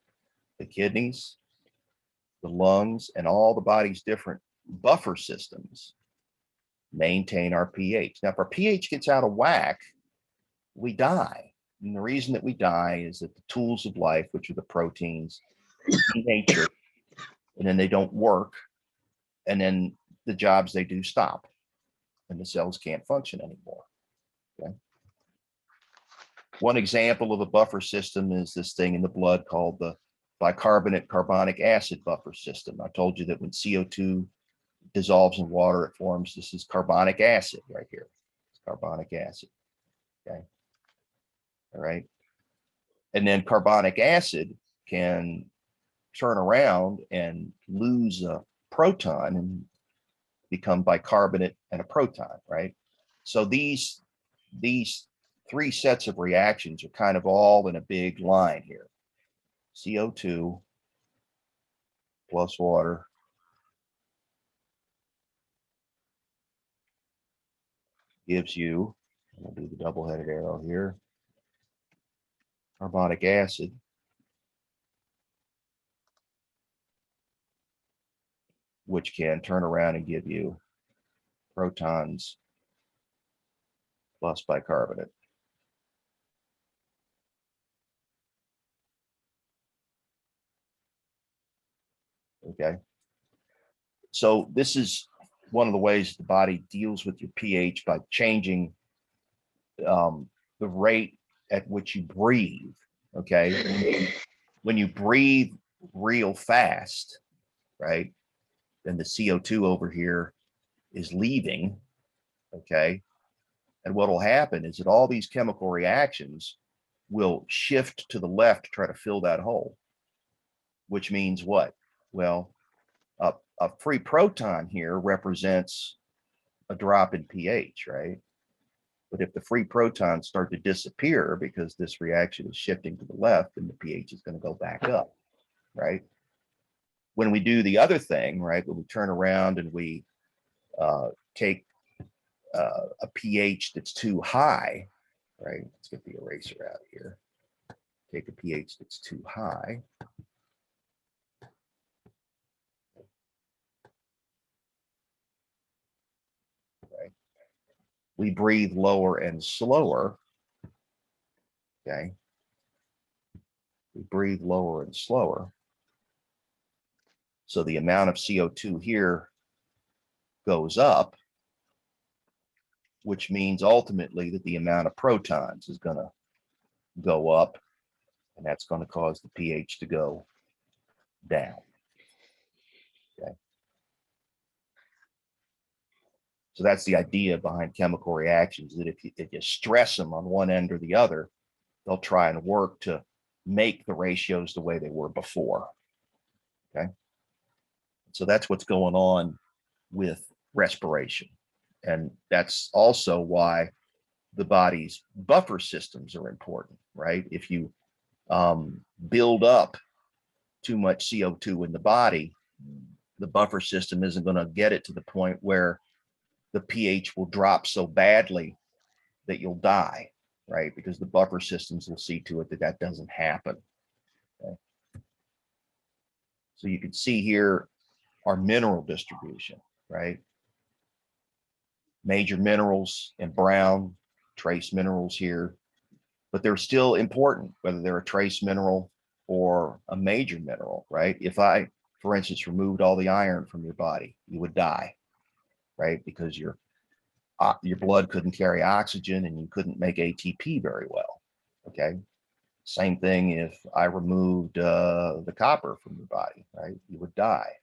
The kidneys, the lungs, and all the body's different buffer systems maintain our pH. Now, if our pH gets out of whack, we die. And the reason that we die is that the tools of life, which are the proteins in nature, and then they don't work, and then the jobs they do stop, and the cells can't function anymore. Okay. One example of a buffer system is this thing in the blood called the bicarbonate carbonic acid buffer system. I told you that when CO2 dissolves in water, it forms, this is carbonic acid right here. It's carbonic acid. Okay. All right. And then carbonic acid can turn around and lose a proton and become bicarbonate and a proton, right? So these three sets of reactions are kind of all in a big line here. CO2 plus water gives you, I'll do the double-headed arrow here, carbonic acid, which can turn around and give you protons plus bicarbonate. Okay. So this is one of the ways the body deals with your pH, by changing the rate at which you breathe. Okay. When you breathe real fast, right, then the CO2 over here is leaving. Okay. And what will happen is that all these chemical reactions will shift to the left to try to fill that hole, which means what? Well, a free proton here represents a drop in pH, right? But if the free protons start to disappear because this reaction is shifting to the left, then the pH is going to go back up, right? When we do the other thing, right, when we turn around and we take a pH that's too high, right? Let's get the eraser out here. Take a pH that's too high. Right? We breathe lower and slower. Okay. We breathe lower and slower. So the amount of CO2 here goes up, which means ultimately that the amount of protons is going to go up, and that's going to cause the pH to go down. Okay. So that's the idea behind chemical reactions, that if you stress them on one end or the other, they'll try and work to make the ratios the way they were before. Okay. So that's what's going on with respiration. And that's also why the body's buffer systems are important, right? If you build up too much CO2 in the body, the buffer system isn't going to get it to the point where the pH will drop so badly that you'll die, right? Because the buffer systems will see to it that that doesn't happen. Okay? So you can see here our mineral distribution, right? Major minerals in brown, trace minerals here, but they're still important, whether they're a trace mineral or a major mineral, right? If I, for instance, removed all the iron from your body, you would die, right? Because your blood couldn't carry oxygen and you couldn't make ATP very well, okay? Same thing if I removed the copper from your body, right? You would die.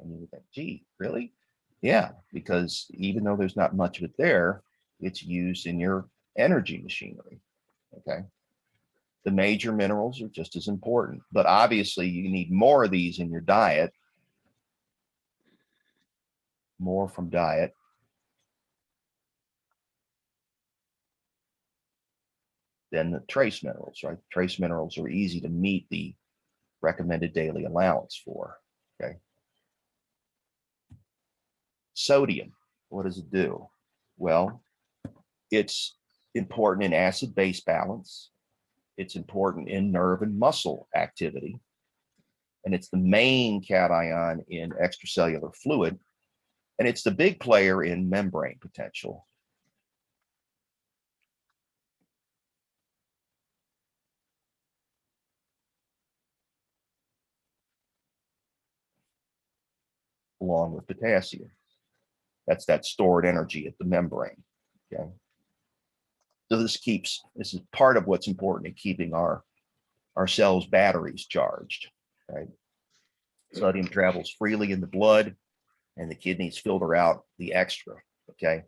And you would think, gee, really? Yeah, because even though there's not much of it there, it's used in your energy machinery, okay? The major minerals are just as important, but obviously you need more of these in your diet, more from diet. Than the trace minerals, right? Trace minerals are easy to meet the recommended daily allowance for, okay? Sodium, what does it do? Well, it's important in acid-base balance. It's important in nerve and muscle activity. And it's the main cation in extracellular fluid. And it's the big player in membrane potential. Along with potassium. That's that stored energy at the membrane. Okay. So this is part of what's important in keeping our cells' batteries charged, right? Sodium travels freely in the blood and the kidneys filter out the extra, okay?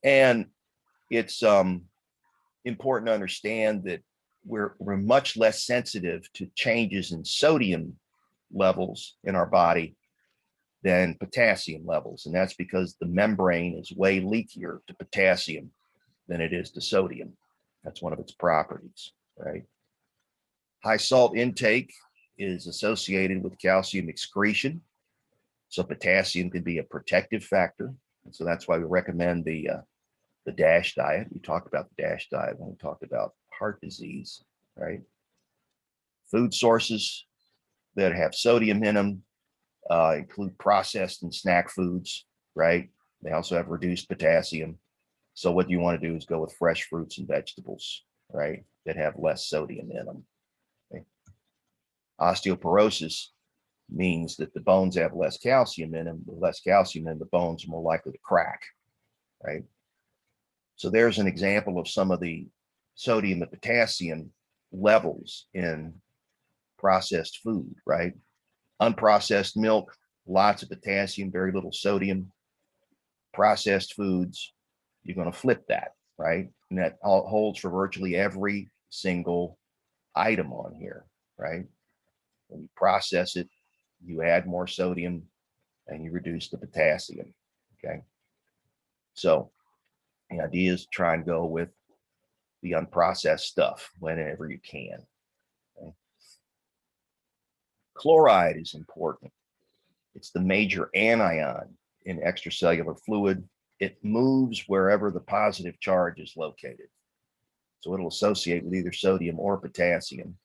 And it's important to understand that we're much less sensitive to changes in sodium levels in our body than potassium levels. And that's because the membrane is way leakier to potassium than it is to sodium. That's one of its properties, right? High salt intake is associated with calcium excretion. So potassium can be a protective factor. And so that's why we recommend the DASH diet. We talked about the DASH diet when we talked about heart disease, right? Food sources that have sodium in them include processed and snack foods, right? They also have reduced potassium. So what you want to do is go with fresh fruits and vegetables, right? That have less sodium in them. Okay? Osteoporosis means that the bones have less calcium in them. With less calcium in the bones are more likely to crack, right? So there's an example of some of the sodium and potassium levels in processed food, right? Unprocessed milk, lots of potassium, very little sodium. Processed foods, you're going to flip that, right? And that holds for virtually every single item on here, right? When you process it, you add more sodium and you reduce the potassium, okay? So the idea is to try and go with the unprocessed stuff whenever you can. Okay? Chloride is important. It's the major anion in extracellular fluid. It moves wherever the positive charge is located. So it'll associate with either sodium or potassium.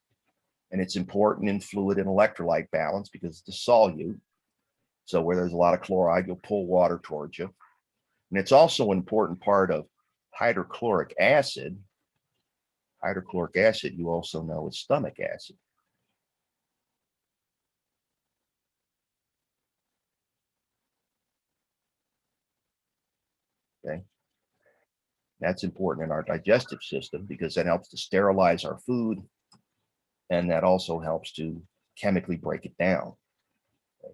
And it's important in fluid and electrolyte balance because it's a solute. So where there's a lot of chloride, you'll pull water towards you. And it's also an important part of hydrochloric acid. Hydrochloric acid, you also know, is stomach acid. Okay. That's important in our digestive system because that helps to sterilize our food. And that also helps to chemically break it down. Okay.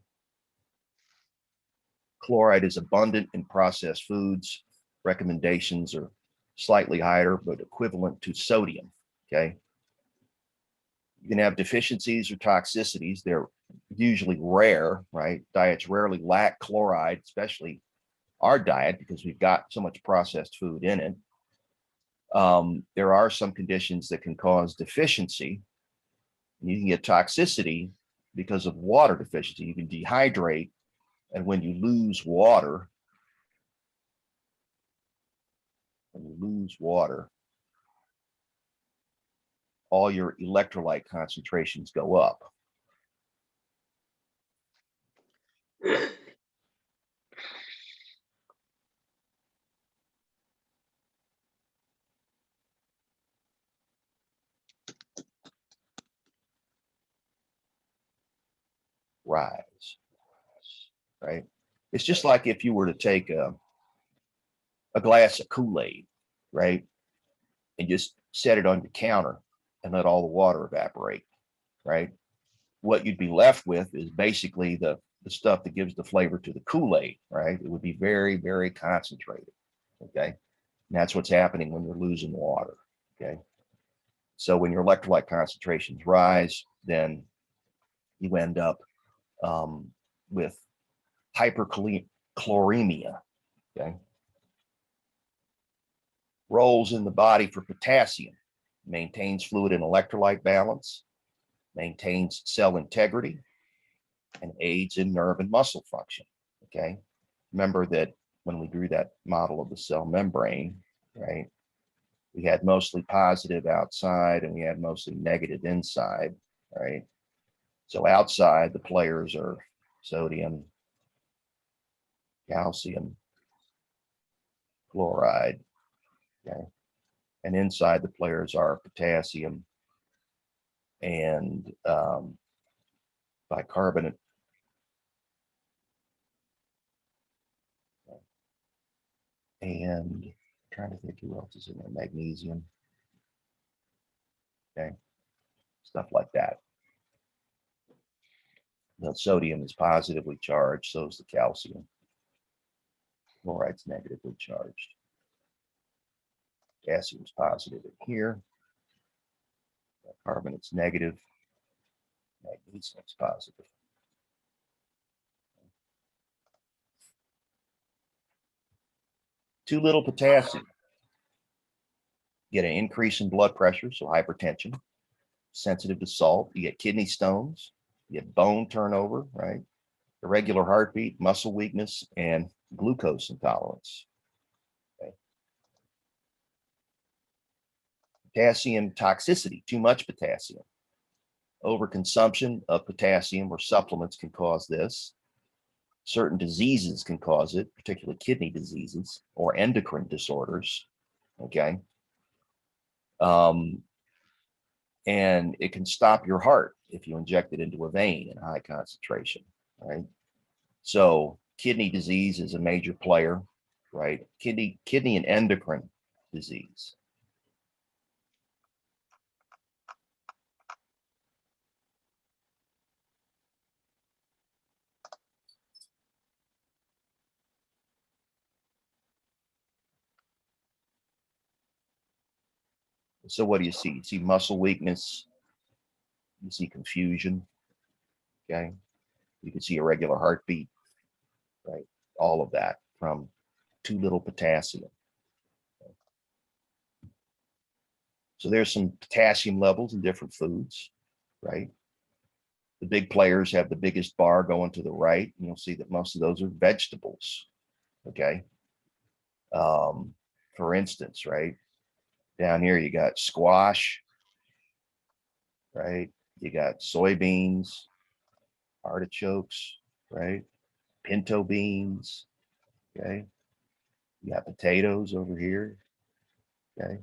Chloride is abundant in processed foods. Recommendations are slightly higher, but equivalent to sodium. Okay. You can have deficiencies or toxicities. They're usually rare, right? Diets rarely lack chloride, especially our diet, because we've got so much processed food in it. There are some conditions that can cause deficiency. You can get toxicity because of water deficiency. You can dehydrate, and when you lose water, all your electrolyte concentrations go up. Rise, right? It's just like if you were to take a glass of Kool-Aid, right? And just set it on your counter and let all the water evaporate, right? What you'd be left with is basically the stuff that gives the flavor to the Kool-Aid, right? It would be very, very concentrated, okay? And that's what's happening when you're losing water, okay? So when your electrolyte concentrations rise, then you end up with hyperchloremia, okay? Roles in the body for potassium: maintains fluid and electrolyte balance, maintains cell integrity, and aids in nerve and muscle function, okay? Remember that when we drew that model of the cell membrane, right, we had mostly positive outside and we had mostly negative inside, right? So outside, the players are sodium, calcium chloride. Okay. And inside the players are potassium and bicarbonate. And I'm trying to think who else is in there, magnesium. Okay, stuff like that. The sodium is positively charged, so is the calcium. Chloride's negatively charged. Potassium is positive in here. Carbonate's negative. Magnesium is positive. Too little potassium. Get an increase in blood pressure, so hypertension. Sensitive to salt. You get kidney stones. You get bone turnover, right? Irregular heartbeat, muscle weakness, and glucose intolerance. Okay. Potassium toxicity, too much potassium. Overconsumption of potassium or supplements can cause this. Certain diseases can cause it, particularly kidney diseases or endocrine disorders. Okay. And it can stop your heart if you inject it into a vein in high concentration, right? So kidney disease is a major player, right? Kidney and endocrine disease. So what do you see? You see muscle weakness, you see confusion, okay? You can see irregular heartbeat, right? All of that from too little potassium. So there's some potassium levels in different foods, right? The big players have the biggest bar going to the right. And you'll see that most of those are vegetables, okay? For instance, right? Down here, you got squash, right? You got soybeans, artichokes, right? Pinto beans, okay? You got potatoes over here, okay?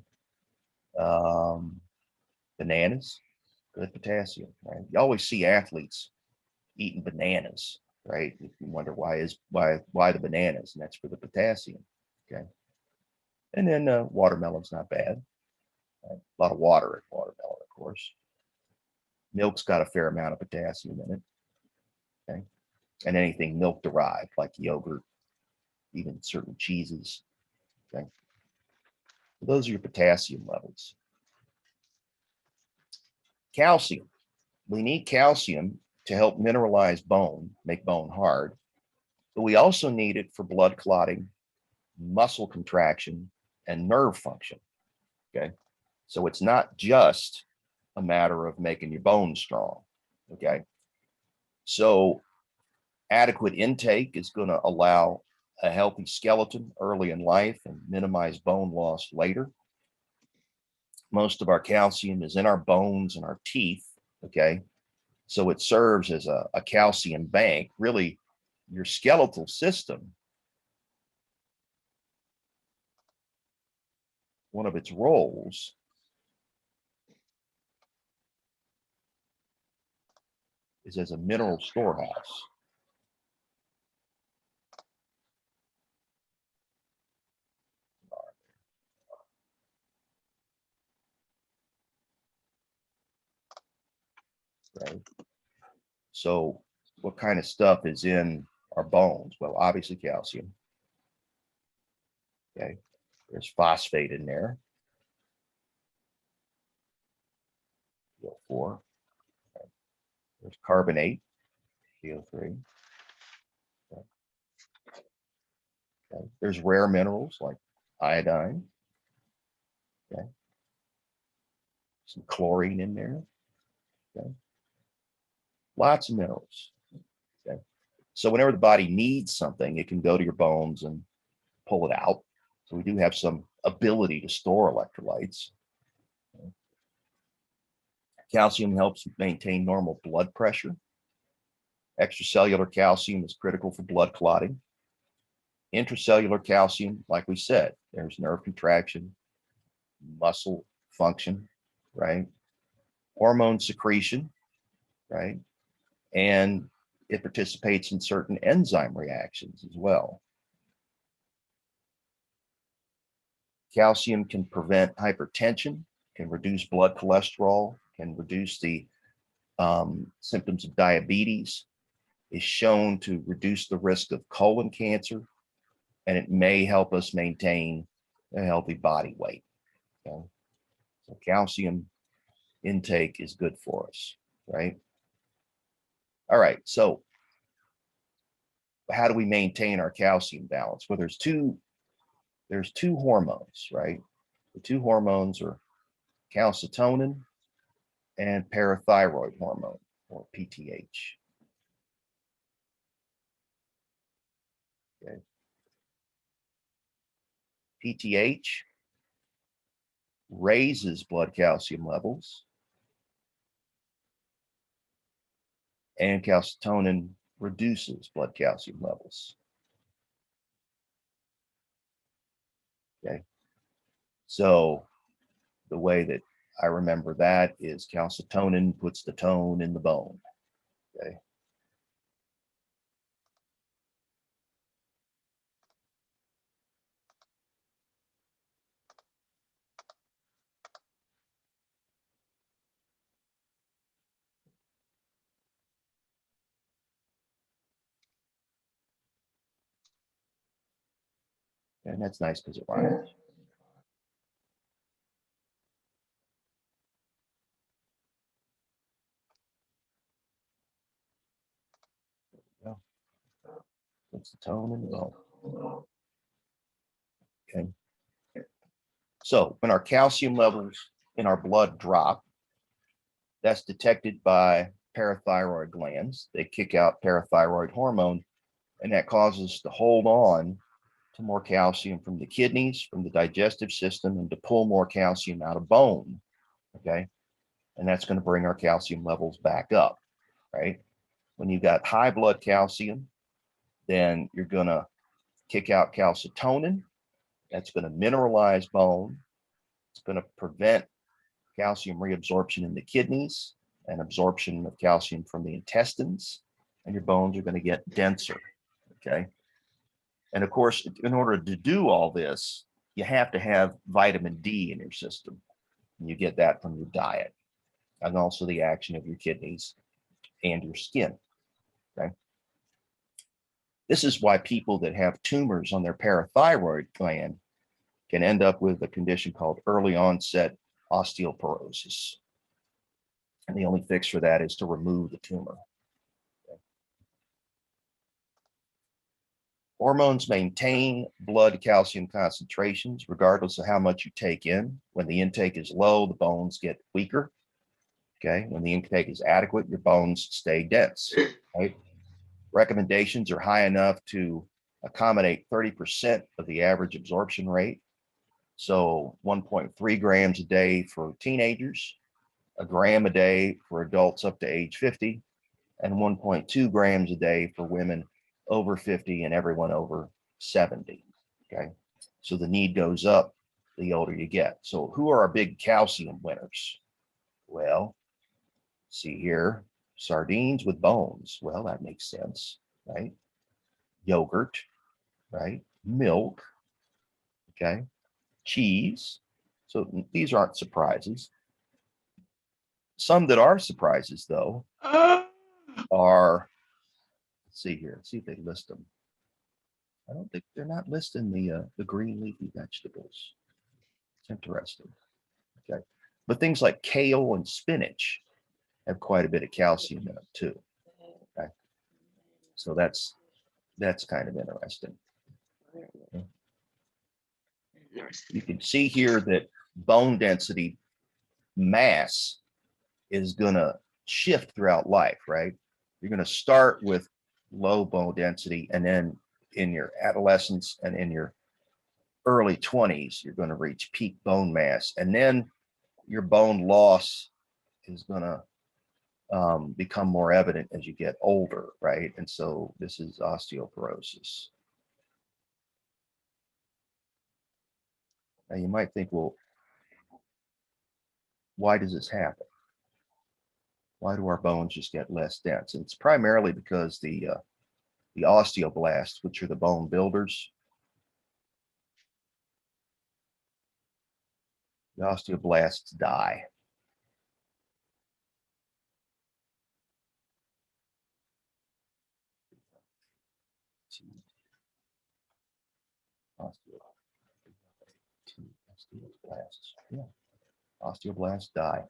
Bananas, good potassium, right? You always see athletes eating bananas, right? You wonder why the bananas, and that's for the potassium, okay? And then watermelon's not bad. Right? A lot of water in watermelon, of course. Milk's got a fair amount of potassium in it, okay? And anything milk derived, like yogurt, even certain cheeses, okay? So those are your potassium levels. Calcium. We need calcium to help mineralize bone, make bone hard, but we also need it for blood clotting, muscle contraction, and nerve function, okay? So it's not just a matter of making your bones strong, okay? So adequate intake is going to allow a healthy skeleton early in life and minimize bone loss later. Most of our calcium is in our bones and our teeth, okay? So it serves as a calcium bank. Really, your skeletal system, one of its roles is as a mineral storehouse. Right? So what kind of stuff is in our bones? Well, obviously calcium. Okay. There's phosphate in there. CO4. Okay. There's carbonate, CO3. Okay. Okay. There's rare minerals like iodine. Okay. Some chlorine in there. Okay. Lots of minerals. Okay. So whenever the body needs something, it can go to your bones and pull it out. So we do have some ability to store electrolytes. Okay. Calcium helps maintain normal blood pressure. Extracellular calcium is critical for blood clotting. Intracellular calcium, like we said, there's nerve contraction, muscle function, right? Hormone secretion, right? And it participates in certain enzyme reactions as well. Calcium can prevent hypertension, can reduce blood cholesterol, can reduce the symptoms of diabetes, is shown to reduce the risk of colon cancer, and it may help us maintain a healthy body weight. Okay? So calcium intake is good for us, right? All right, so how do we maintain our calcium balance? Well, there's two hormones, right? The two hormones are calcitonin and parathyroid hormone, or PTH. Okay. PTH raises blood calcium levels, and calcitonin reduces blood calcium levels. Okay. So the way that I remember that is calcitonin puts the tone in the bone. Okay. And that's nice because it rhymes. Yeah. Puts the tone in the bone. Okay. So when our calcium levels in our blood drop, that's detected by parathyroid glands. They kick out parathyroid hormone, and that causes us to hold on to more calcium from the kidneys, from the digestive system, and to pull more calcium out of bone. Okay. And that's going to bring our calcium levels back up, right? When you've got high blood calcium, then you're going to kick out calcitonin. That's going to mineralize bone. It's going to prevent calcium reabsorption in the kidneys and absorption of calcium from the intestines, and your bones are going to get denser. Okay. And of course, in order to do all this, you have to have vitamin D in your system. And you get that from your diet and also the action of your kidneys and your skin. Okay. This is why people that have tumors on their parathyroid gland can end up with a condition called early onset osteoporosis. And the only fix for that is to remove the tumor. Okay. Hormones maintain blood calcium concentrations regardless of how much you take in. When the intake is low, the bones get weaker. Okay. When the intake is adequate, your bones stay dense. Right. Recommendations are high enough to accommodate 30% of the average absorption rate. So 1.3 grams a day for teenagers, a gram a day for adults up to age 50, and 1.2 grams a day for women over 50 and everyone over 70. Okay. So the need goes up the older you get. So who are our big calcium winners? Well, see here, sardines with bones. Well, that makes sense, right? Yogurt, right? Milk, okay? Cheese. So these aren't surprises. Some that are surprises, though, are, let's see here, let's see if they list them. I don't think they're not listing the green leafy vegetables. It's interesting. Okay. But things like kale and spinach have quite a bit of calcium in them too. Okay. So that's kind of interesting. You can see here that bone density mass is going to shift throughout life, right? You're going to start with low bone density, and then in your adolescence and in your early 20s, you're going to reach peak bone mass. And then your bone loss is going to become more evident as you get older, right? And so this is osteoporosis. Now you might think, well, why does this happen? Why do our bones just get less dense? And it's primarily because the osteoblasts, which are the bone builders, the osteoblasts die. Osteoblasts, yeah, osteoblasts die.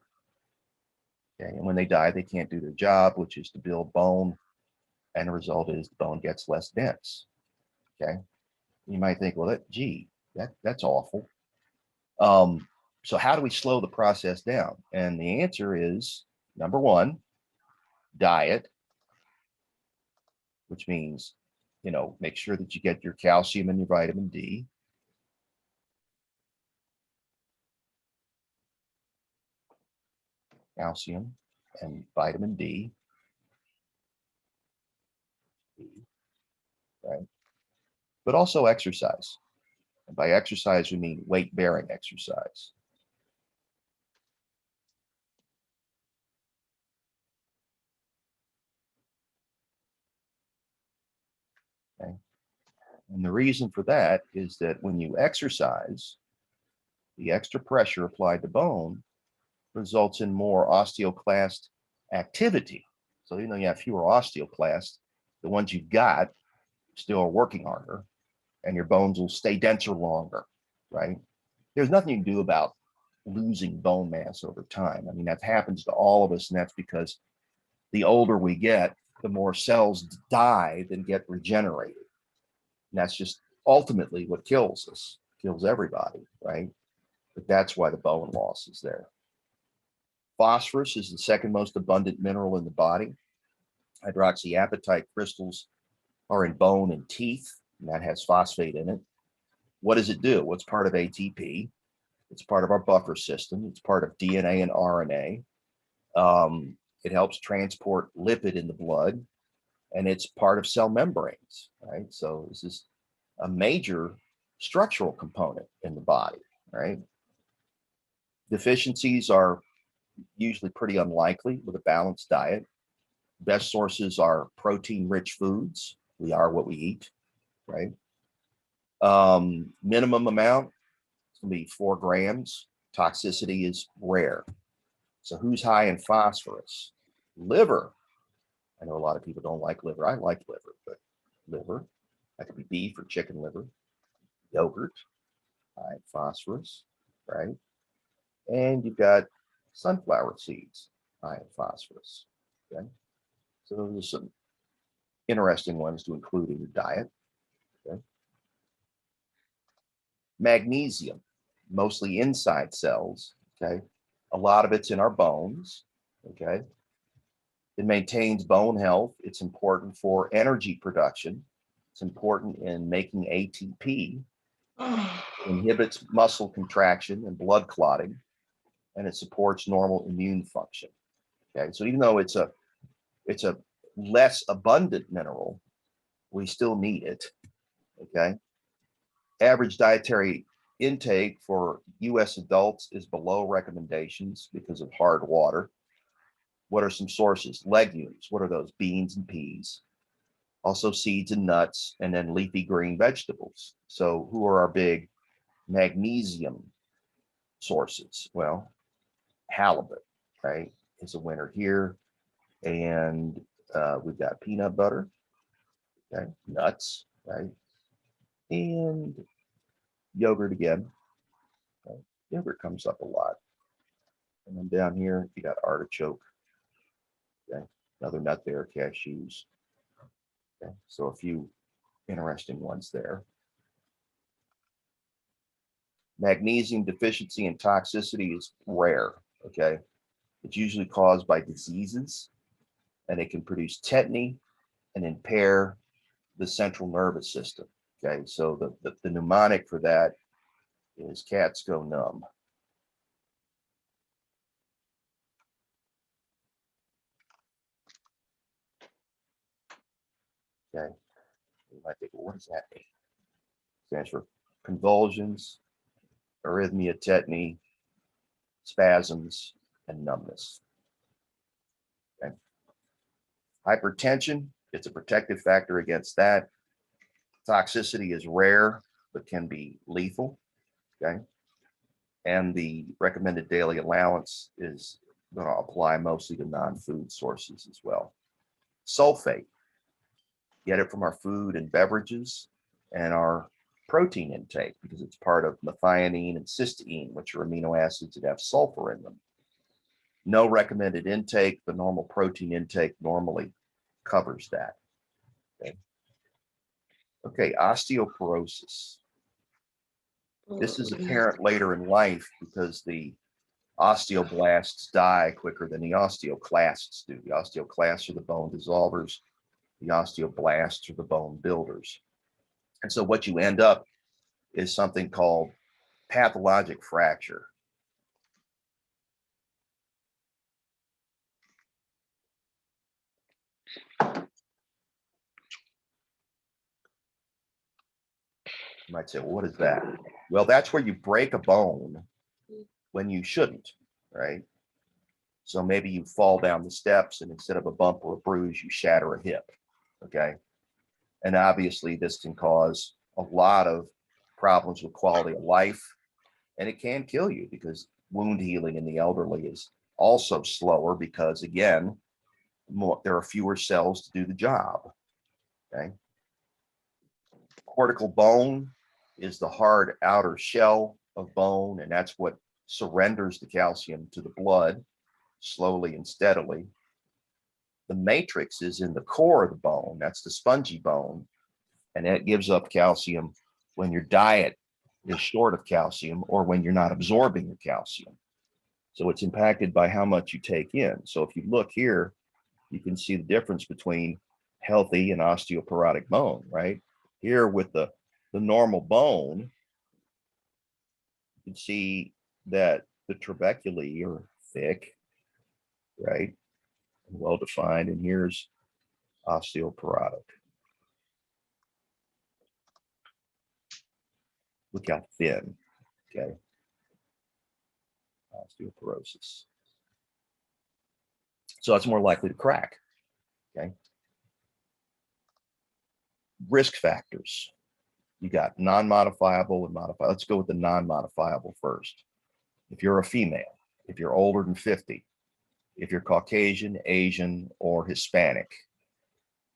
Okay, and when they die, they can't do their job, which is to build bone, and the result is the bone gets less dense. Okay, you might think, well, that's awful. So how do we slow the process down? And the answer is number one, diet, which means, make sure that you get your calcium and your vitamin D. Calcium and vitamin D, right? But also exercise. And by exercise, we mean weight-bearing exercise. Okay. And the reason for that is that when you exercise, the extra pressure applied to bone results in more osteoclast activity. So you have fewer osteoclasts, the ones you've got still are working harder, and your bones will stay denser longer, right? There's nothing you can do about losing bone mass over time. I mean, that happens to all of us, and that's because the older we get, the more cells die than get regenerated. And that's just ultimately what kills us, kills everybody, right? But that's why the bone loss is there. Phosphorus is the second most abundant mineral in the body. Hydroxyapatite crystals are in bone and teeth, and that has phosphate in it. What does it do? What's part of ATP? It's part of our buffer system. It's part of DNA and RNA. It helps transport lipid in the blood, and it's part of cell membranes, right? So this is a major structural component in the body, right? Deficiencies are usually pretty unlikely with a balanced diet. Best sources are protein-rich foods. We are what we eat, right? Minimum amount, it's gonna be 4 grams. Toxicity is rare. So who's high in phosphorus? Liver. I know a lot of people don't like liver. I like liver, but liver, that could be beef or chicken liver. Yogurt, high in phosphorus, right? And you've got sunflower seeds, high in phosphorus, okay? So those are some interesting ones to include in your diet, okay? Magnesium, mostly inside cells, okay? A lot of it's in our bones, okay? It maintains bone health. It's important for energy production. It's important in making ATP, inhibits muscle contraction and blood clotting, and it supports normal immune function. Okay, so even though it's a less abundant mineral, we still need it. Okay, average dietary intake for U.S. adults is below recommendations because of hard water. What are some sources? Legumes. What are those? Beans and peas. Also seeds and nuts, and then leafy green vegetables. So who are our big magnesium sources? Well, halibut, right, is a winner here. And we've got peanut butter, okay, nuts, right, and yogurt again. Okay? Yogurt comes up a lot. And then down here, you got artichoke, okay, another nut there, cashews. Okay, so a few interesting ones there. Magnesium deficiency and toxicity is rare, okay? It's usually caused by diseases, and it can produce tetany and impair the central nervous system, okay? So the mnemonic for that is cats go numb. Okay, you might think, well, what does that mean? It stands for convulsions, arrhythmia, tetany, spasms, and numbness. Okay. Hypertension, it's a protective factor against that. Toxicity is rare, but can be lethal. Okay. And the recommended daily allowance is going to apply mostly to non-food sources as well. Sulfate, get it from our food and beverages and our protein intake because it's part of methionine and cysteine, which are amino acids that have sulfur in them. No recommended intake. The normal protein intake normally covers that. Okay, osteoporosis. This is apparent later in life because the osteoblasts die quicker than the osteoclasts do. The osteoclasts are the bone dissolvers. The osteoblasts are the bone builders. And so what you end up is something called pathologic fracture. You might say, well, what is that? Well, that's where you break a bone when you shouldn't, right? So maybe you fall down the steps and instead of a bump or a bruise, you shatter a hip, okay? And obviously this can cause a lot of problems with quality of life, and it can kill you because wound healing in the elderly is also slower because, again, there are fewer cells to do the job, okay? Cortical bone is the hard outer shell of bone, and that's what surrenders the calcium to the blood slowly and steadily. The matrix is in the core of the bone. That's the spongy bone, and it gives up calcium when your diet is short of calcium or when you're not absorbing your calcium. So it's impacted by how much you take in. So if you look here, you can see the difference between healthy and osteoporotic bone, right? Here with the normal bone, you can see that the trabeculae are thick, right? And well defined. And here's osteoporotic. Look how thin, okay? Osteoporosis. So it's more likely to crack, okay? Risk factors. You got non-modifiable and modifiable. Let's go with the non-modifiable first. If you're a female, if you're older than 50, if you're Caucasian, Asian, or Hispanic,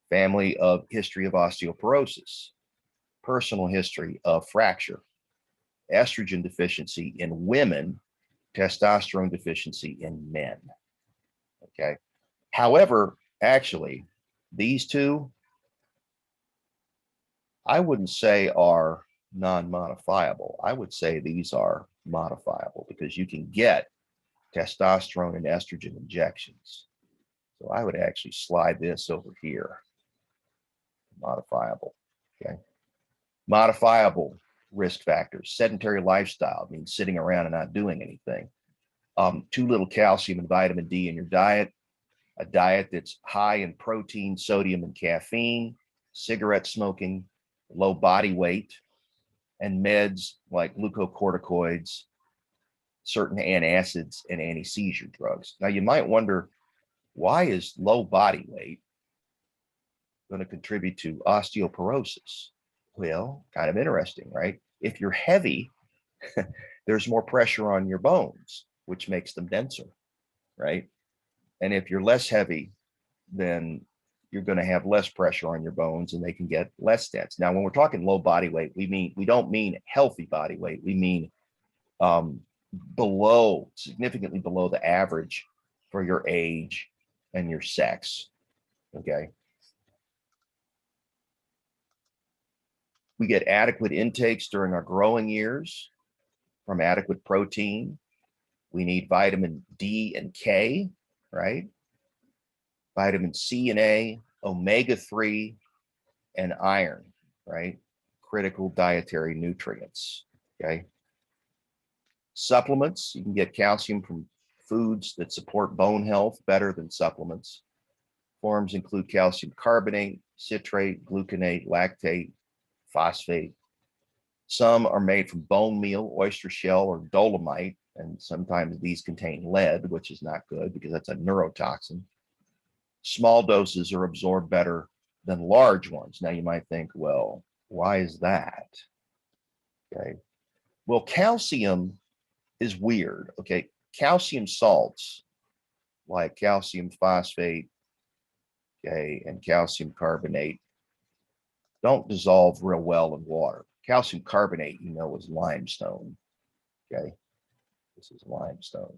family of history of osteoporosis, personal history of fracture, estrogen deficiency in women, testosterone deficiency in men, okay? However, actually, these two, I wouldn't say are non-modifiable. I would say these are modifiable because you can get testosterone and estrogen injections. So I would actually slide this over here. Modifiable, okay? Modifiable risk factors. Sedentary lifestyle means sitting around and not doing anything. Too little calcium and vitamin D in your diet. A diet that's high in protein, sodium, and caffeine. Cigarette smoking, low body weight, and meds like glucocorticoids, certain antacids, and anti-seizure drugs. Now, you might wonder, why is low body weight going to contribute to osteoporosis? Well, kind of interesting, right? If you're heavy, there's more pressure on your bones, which makes them denser, right? And if you're less heavy, then you're going to have less pressure on your bones and they can get less dense. Now, when we're talking low body weight, we don't mean healthy body weight. We mean significantly below the average for your age and your sex, okay? We get adequate intakes during our growing years from adequate protein. We need vitamin D and K, right? Vitamin C and A, omega-3, and iron, right? Critical dietary nutrients, okay? Supplements, you can get calcium from foods that support bone health better than supplements. Forms include calcium carbonate, citrate, gluconate, lactate, phosphate, Some are made from bone meal, oyster shell, or dolomite, and sometimes these contain lead, which is not good because that's a neurotoxin. Small doses are absorbed better than large ones. Now you might think, well, why is that? Okay. Well, calcium is weird. Okay. Calcium salts like calcium phosphate, okay, and calcium carbonate don't dissolve real well in water. Calcium carbonate, you know, is limestone. Okay. This is limestone.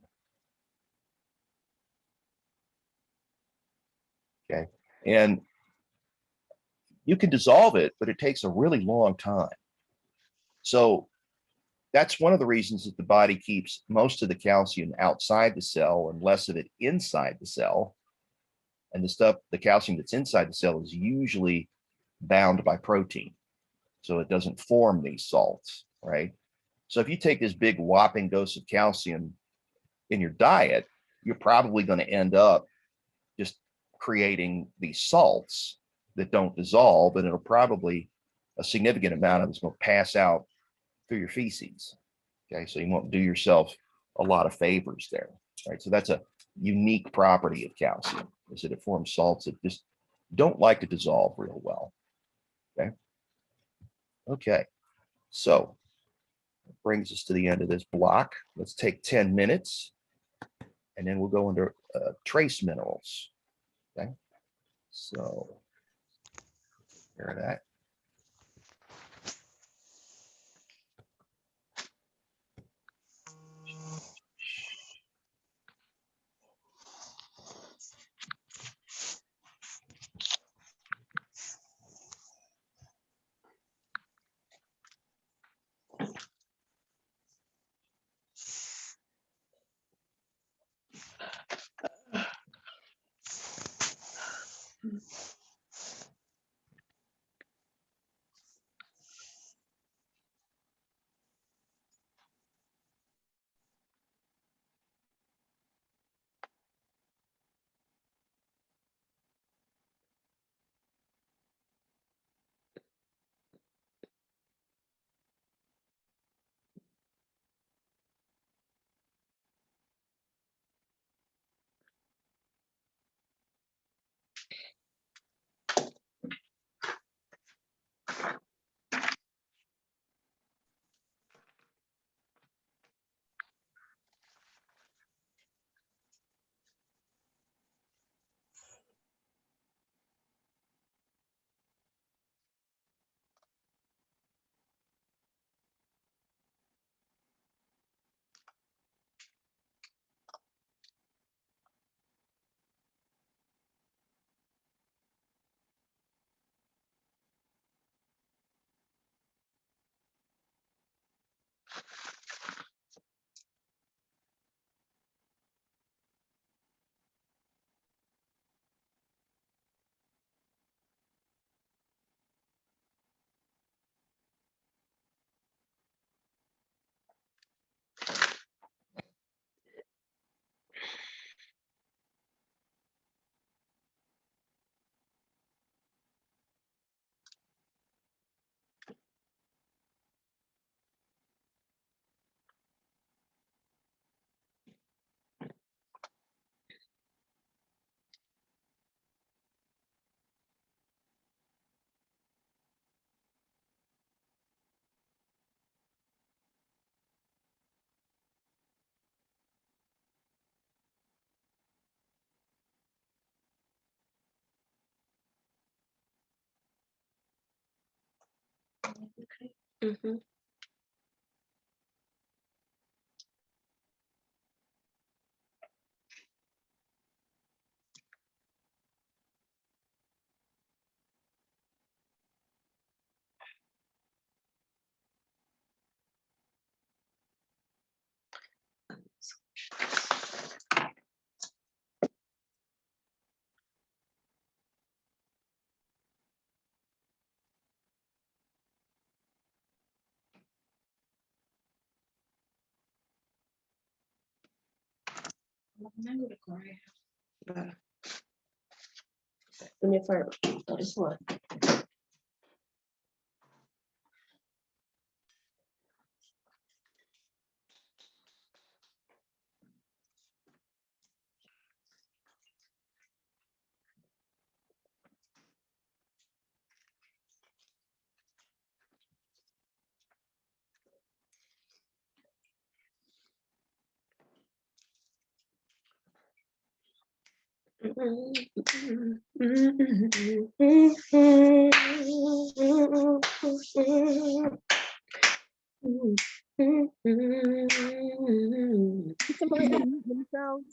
Okay. And you can dissolve it, but it takes a really long time. So that's one of the reasons that the body keeps most of the calcium outside the cell and less of it inside the cell. And the calcium that's inside the cell is usually bound by protein. So it doesn't form these salts, right? So if you take this big whopping dose of calcium in your diet, you're probably going to end up just creating these salts that don't dissolve, and it'll probably a significant amount of it's going to pass out through your feces. Okay, so you won't do yourself a lot of favors there, right? So that's a unique property of calcium, is that it forms salts that just don't like to dissolve real well. Okay. Okay. So that brings us to the end of this block. Let's take 10 minutes and then we'll go into trace minerals. Okay. So here that. Mhm. Give me a first. Oh, this one. Somebody unmute themselves.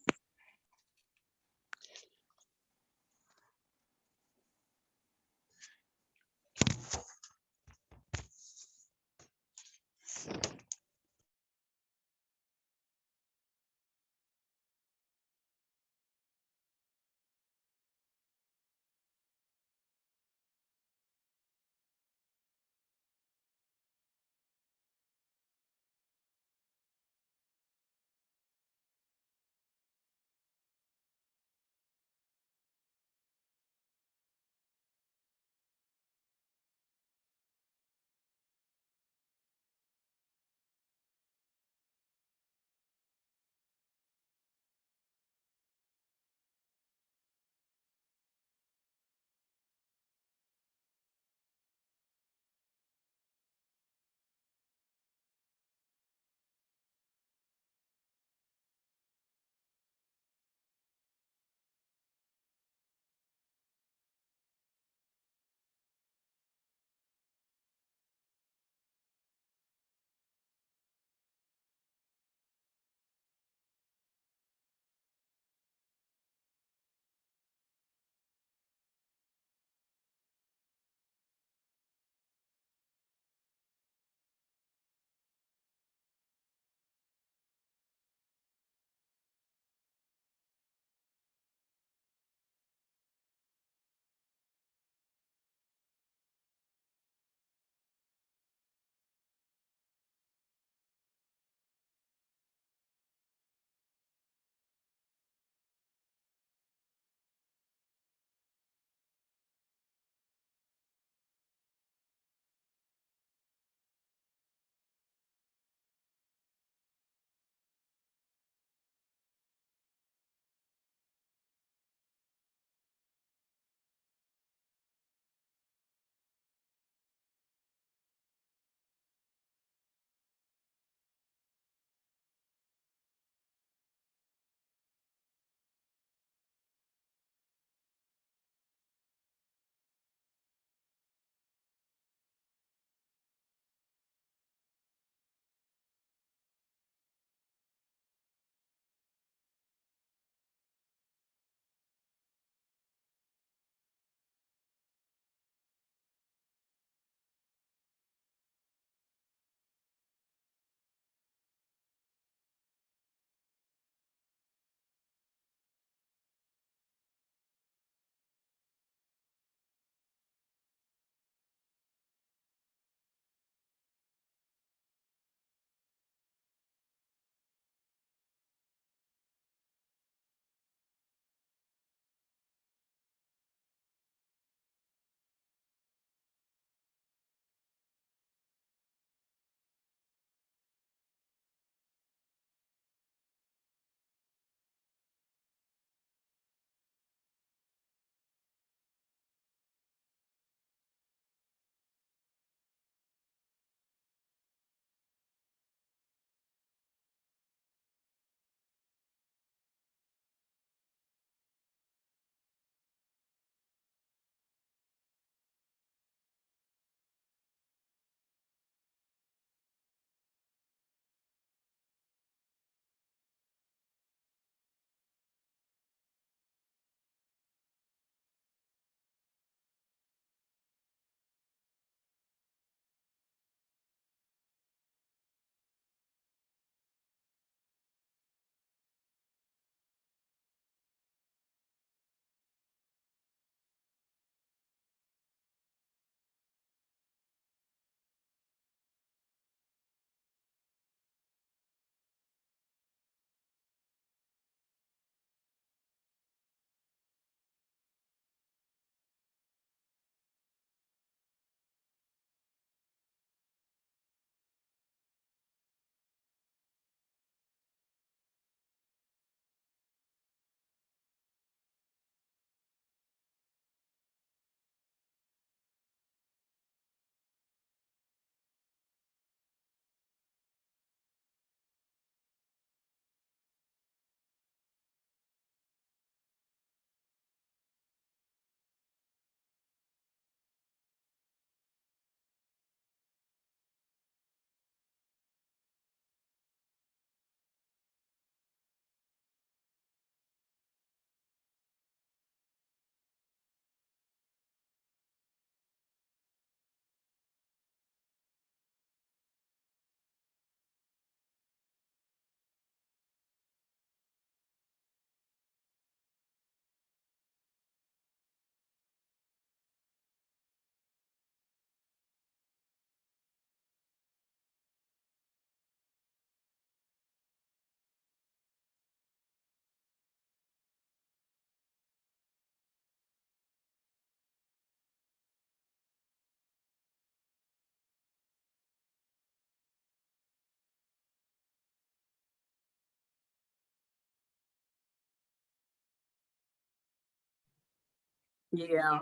Yeah,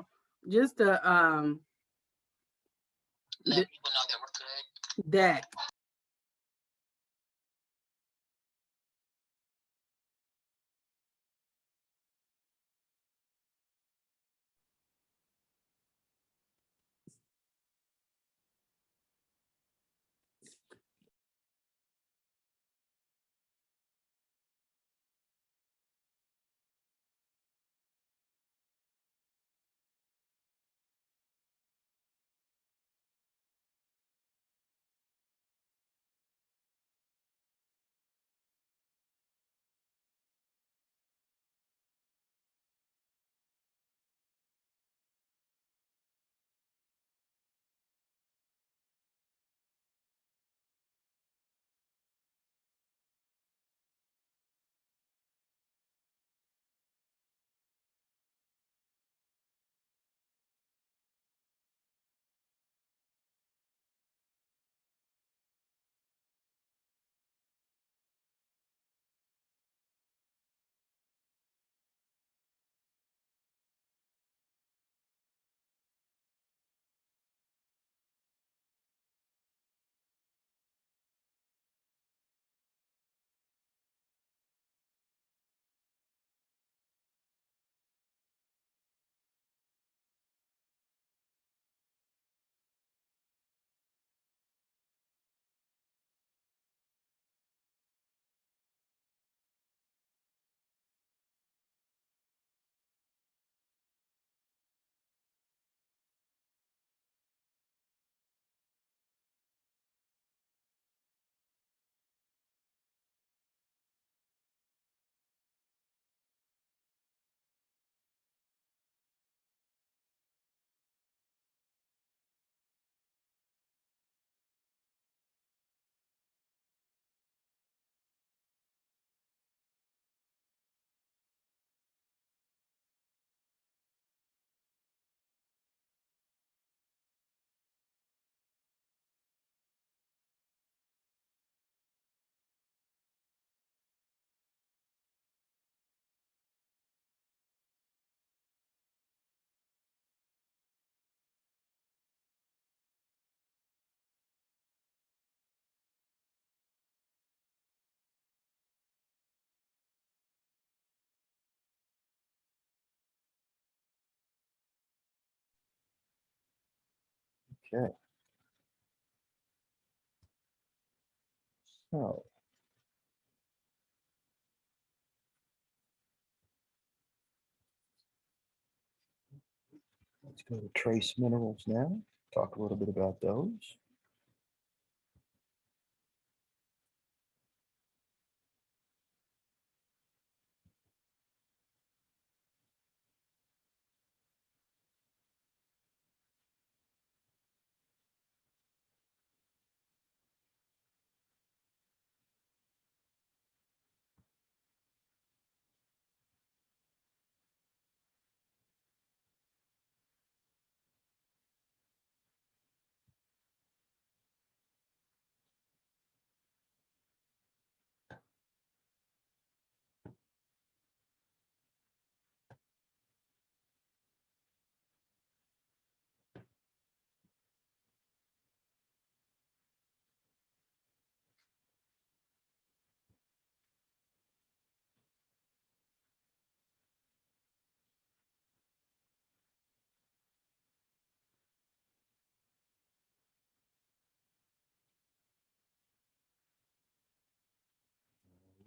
just to Let people know that we're good. that Okay. So let's go to trace minerals now. Talk a little bit about those.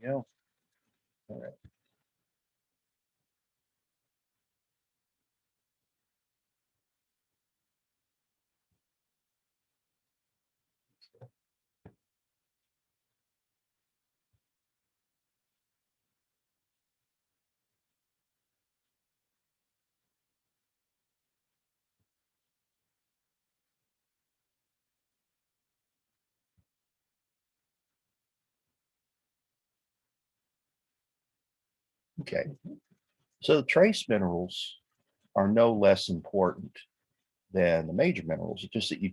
There we go. All right. Okay. So the trace minerals are no less important than the major minerals. It's just that you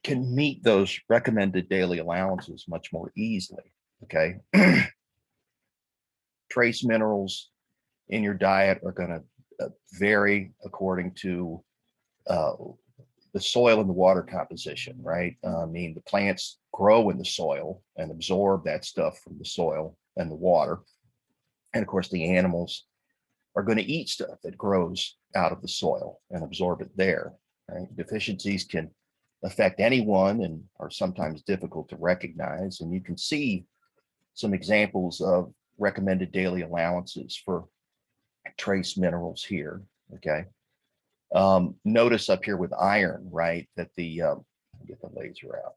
can meet those recommended daily allowances much more easily. Okay. Trace minerals in your diet are going to vary according to uh, the soil and the water composition, right? I mean, the plants grow in the soil and absorb that stuff from the soil and the water. And of course, the animals are going to eat stuff that grows out of the soil and absorb it there, right? Deficiencies can affect anyone and are sometimes difficult to recognize. And you can see some examples of recommended daily allowances for trace minerals here, okay? Notice up here with iron, right, that get the laser out.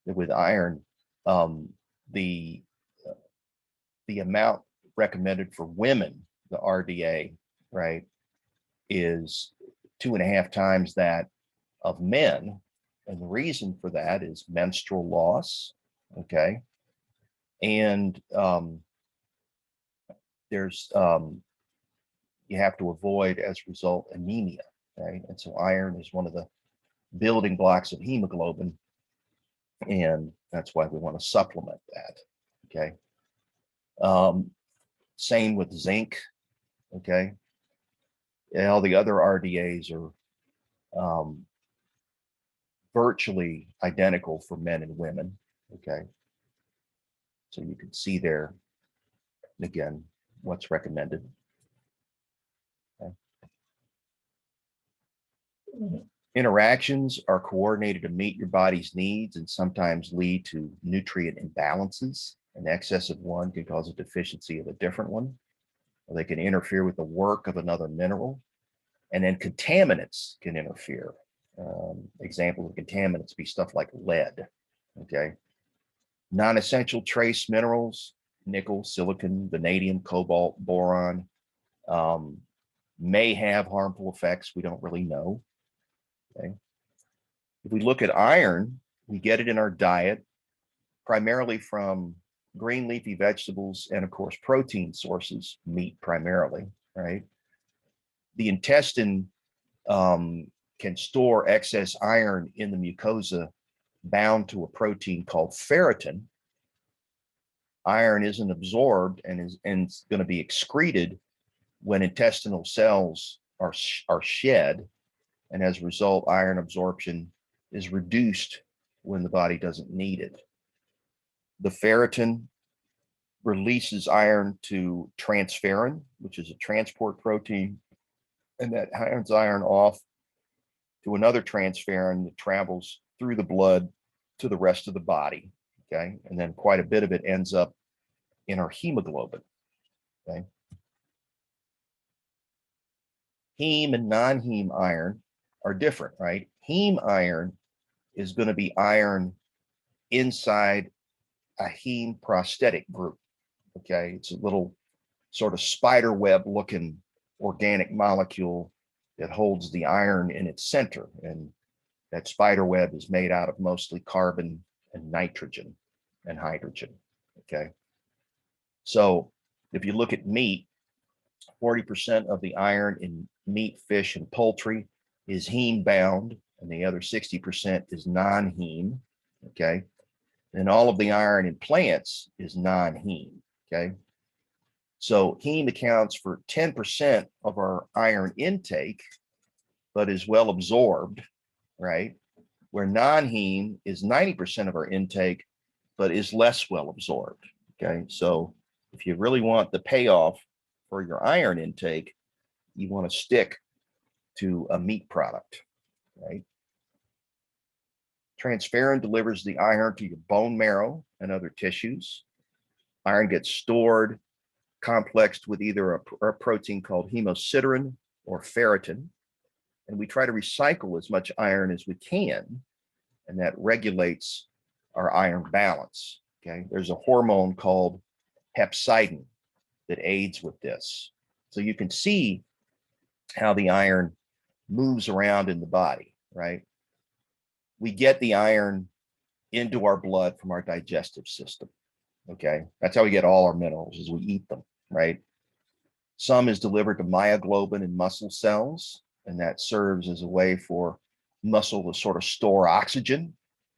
That with iron, the amount recommended for women, the RDA, right, is 2.5 times that of men. And the reason for that is menstrual loss, okay? And there's, you have to avoid, as a result, anemia, right? And so iron is one of the building blocks of hemoglobin. And that's why we want to supplement that, okay? Same with zinc, okay? And all the other RDAs are virtually identical for men and women, okay? So you can see there, again, what's recommended. Okay. Interactions are coordinated to meet your body's needs and sometimes lead to nutrient imbalances. An excess of one can cause a deficiency of a different one, or they can interfere with the work of another mineral. And then contaminants can interfere. Examples of contaminants be stuff like lead, okay? Non-essential trace minerals, nickel, silicon, vanadium, cobalt, boron, may have harmful effects. We don't really know, okay? If we look at iron, we get it in our diet, primarily from green leafy vegetables and, of course, protein sources, meat primarily, right? The intestine can store excess iron in the mucosa bound to a protein called ferritin. Iron isn't absorbed and is going to be excreted when intestinal cells are shed. And as a result, iron absorption is reduced when the body doesn't need it. The ferritin releases iron to transferrin, which is a transport protein, and that hands iron off to another transferrin that travels through the blood to the rest of the body, okay? And then quite a bit of it ends up in our hemoglobin, okay? Heme and non-heme iron are different, right? Heme iron is going to be iron inside a heme prosthetic group, okay? It's a little sort of spider web looking organic molecule that holds the iron in its center. And that spider web is made out of mostly carbon and nitrogen and hydrogen, okay? So if you look at meat, 40% of the iron in meat, fish, and poultry is heme bound, and the other 60% is non-heme, okay? And all of the iron in plants is non-heme, okay? So heme accounts for 10% of our iron intake, but is well absorbed, right? Where non-heme is 90% of our intake, but is less well absorbed, okay? So if you really want the payoff for your iron intake, you want to stick to a meat product, right? Transferrin delivers the iron to your bone marrow and other tissues. Iron gets stored, complexed with either a protein called hemosiderin or ferritin. And we try to recycle as much iron as we can, and that regulates our iron balance, okay? There's a hormone called hepcidin that aids with this. So you can see how the iron moves around in the body, right? We get the iron into our blood from our digestive system, okay? That's how we get all our minerals, is we eat them, right? Some is delivered to myoglobin in muscle cells, and that serves as a way for muscle to sort of store oxygen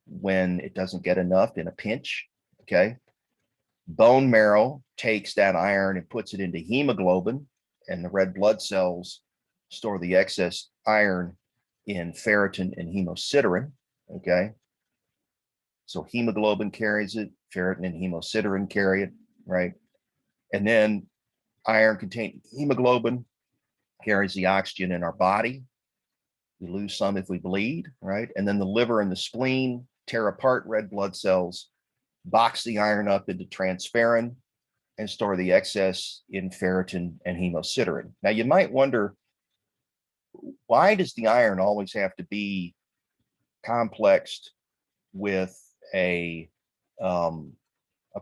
when it doesn't get enough in a pinch, okay? Bone marrow takes that iron and puts it into hemoglobin, and the red blood cells store the excess iron in ferritin and hemosiderin. Okay. So hemoglobin carries it, ferritin and hemosiderin carry it, right? And then iron containing hemoglobin carries the oxygen in our body. We lose some if we bleed, right? And then the liver and the spleen tear apart red blood cells, box the iron up into transferrin, and store the excess in ferritin and hemosiderin. Now, you might wonder, why does the iron always have to be complexed with a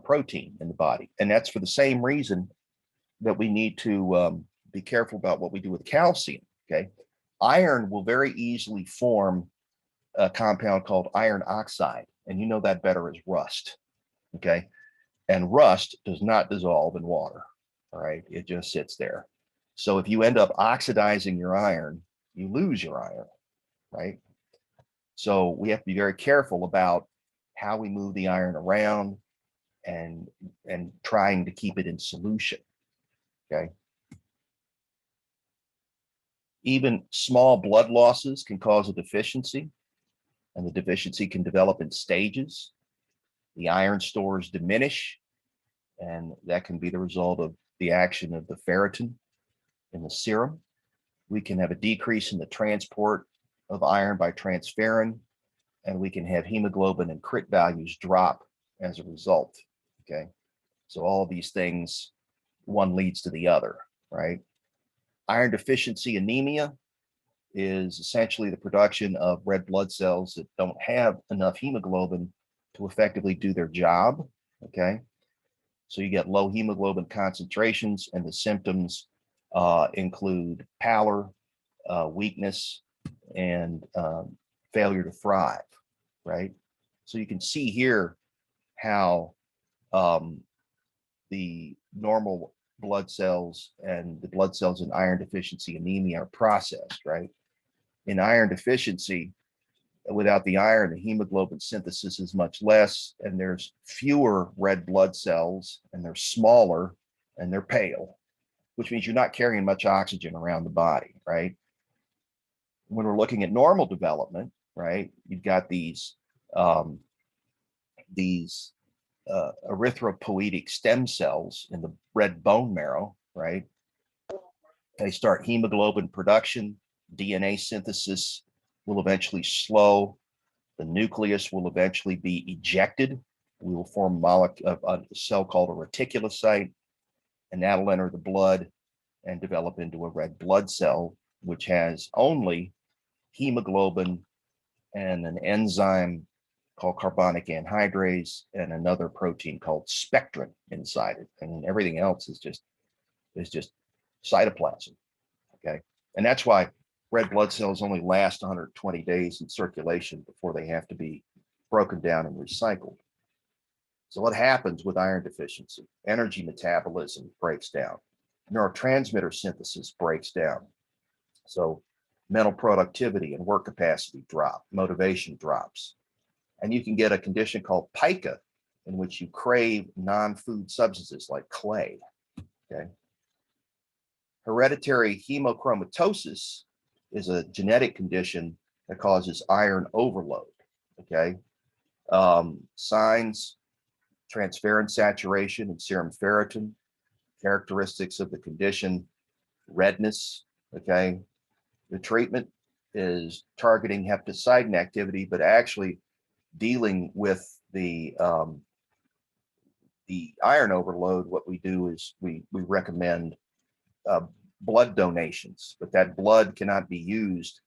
protein in the body? And that's for the same reason that we need to be careful about what we do with calcium. Okay. Iron will very easily form a compound called iron oxide, and you know that better as rust. Okay. And rust does not dissolve in water. All right. It just sits there. So if you end up oxidizing your iron, you lose your iron. Right. So we have to be very careful about how we move the iron around and trying to keep it in solution. Okay. Even small blood losses can cause a deficiency, and the deficiency can develop in stages. The iron stores diminish, and that can be the result of the action of the ferritin in the serum. We can have a decrease in the transport of iron by transferrin, and we can have hemoglobin and crit values drop as a result. Okay. So all of these things, one leads to the other, right? Iron deficiency anemia is essentially the production of red blood cells that don't have enough hemoglobin to effectively do their job. Okay. So you get low hemoglobin concentrations, and the symptoms include pallor, weakness, and failure to thrive, right? So you can see here how the normal blood cells and the blood cells in iron deficiency anemia are processed, right? In iron deficiency, without the iron, the hemoglobin synthesis is much less, and there's fewer red blood cells, and they're smaller, and they're pale, which means you're not carrying much oxygen around the body, right? When we're looking at normal development, right, you've got these erythropoietic stem cells in the red bone marrow, right? They start hemoglobin production, DNA synthesis will eventually slow, the nucleus will eventually be ejected. We will form a cell called a reticulocyte, and that'll enter the blood and develop into a red blood cell, which has only hemoglobin and an enzyme called carbonic anhydrase and another protein called spectrin inside it. And everything else is just cytoplasm. Okay. And that's why red blood cells only last 120 days in circulation before they have to be broken down and recycled. So what happens with iron deficiency? Energy metabolism breaks down. Neurotransmitter synthesis breaks down. So mental productivity and work capacity drop, motivation drops. And you can get a condition called pica, in which you crave non-food substances like clay. Okay. Hereditary hemochromatosis is a genetic condition that causes iron overload. Okay. Signs: transferrin saturation and serum ferritin. Characteristics of the condition: redness. Okay. The treatment is targeting hepcidin activity, but actually dealing with the iron overload. What we do is we recommend blood donations, but that blood cannot be used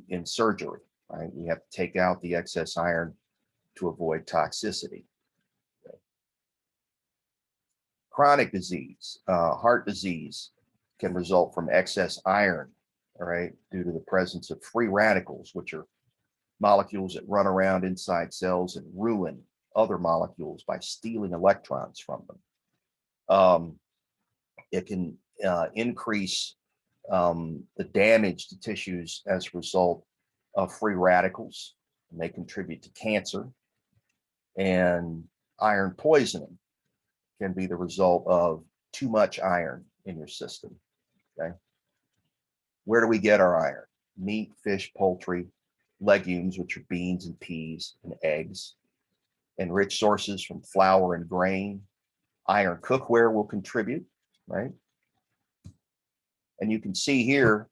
in surgery, right? We have to take out the excess iron to avoid toxicity. Okay. Chronic disease, heart disease can result from excess iron, all right, due to the presence of free radicals, which are molecules that run around inside cells and ruin other molecules by stealing electrons from them. It can increase the damage to tissues as a result of free radicals, and they contribute to cancer. And iron poisoning can be the result of too much iron in your system. Okay. Where do we get our iron? Meat, fish, poultry, legumes, which are beans and peas and eggs, and rich sources from flour and grain. Iron cookware will contribute, right? And you can see here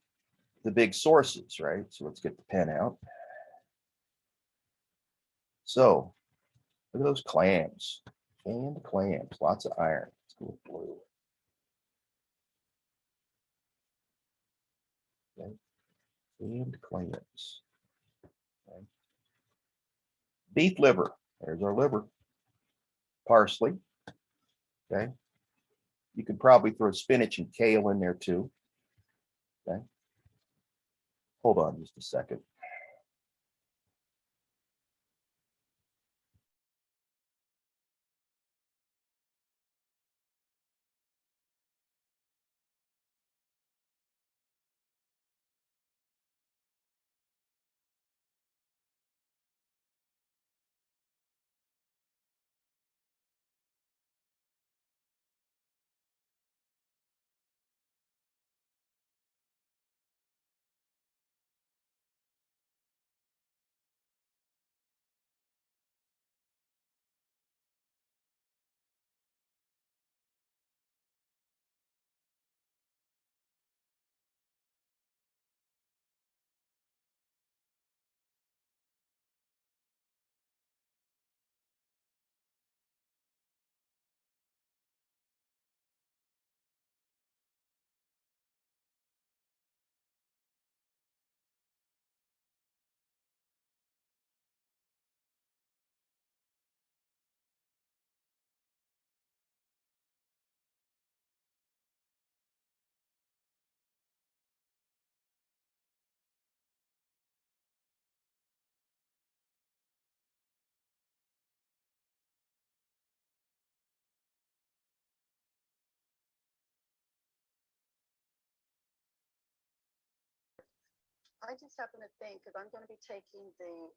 the big sources, right? So let's get the pen out. So look at those clams, canned clams, lots of iron. Let's go with blue. Okay. Canned clams. Okay. Beef liver, there's our liver. Parsley, okay. You could probably throw spinach and kale in there too. Okay. Hold on just a second. I just happen to think, because I'm going to be taking the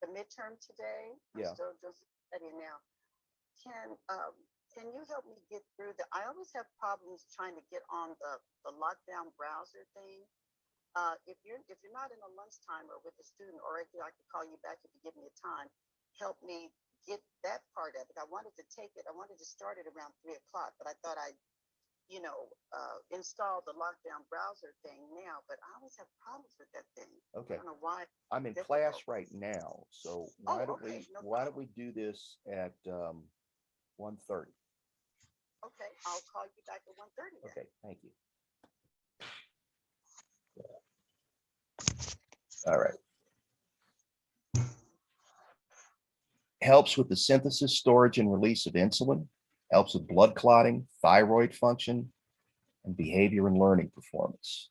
midterm today. Yeah. I'm still just studying now. Can you help me get through the, I always have problems trying to get on the lockdown browser thing. If you're not in a lunchtime or with a student, or I could call you back if you give me a time, help me get that part of it. I wanted to take it, I wanted to start it around 3 o'clock, but I thought I'd install the lockdown browser thing now, but I always have problems with that thing. Okay. I don't know why. I'm in difficult. class right now, so why don't okay, no why don't problem. we do this at 1:30? Okay, I'll call you back at 1:30 then. Okay, thank you. All right. Helps with the synthesis, storage, and release of insulin, helps with blood clotting, thyroid function, and behavior and learning performance.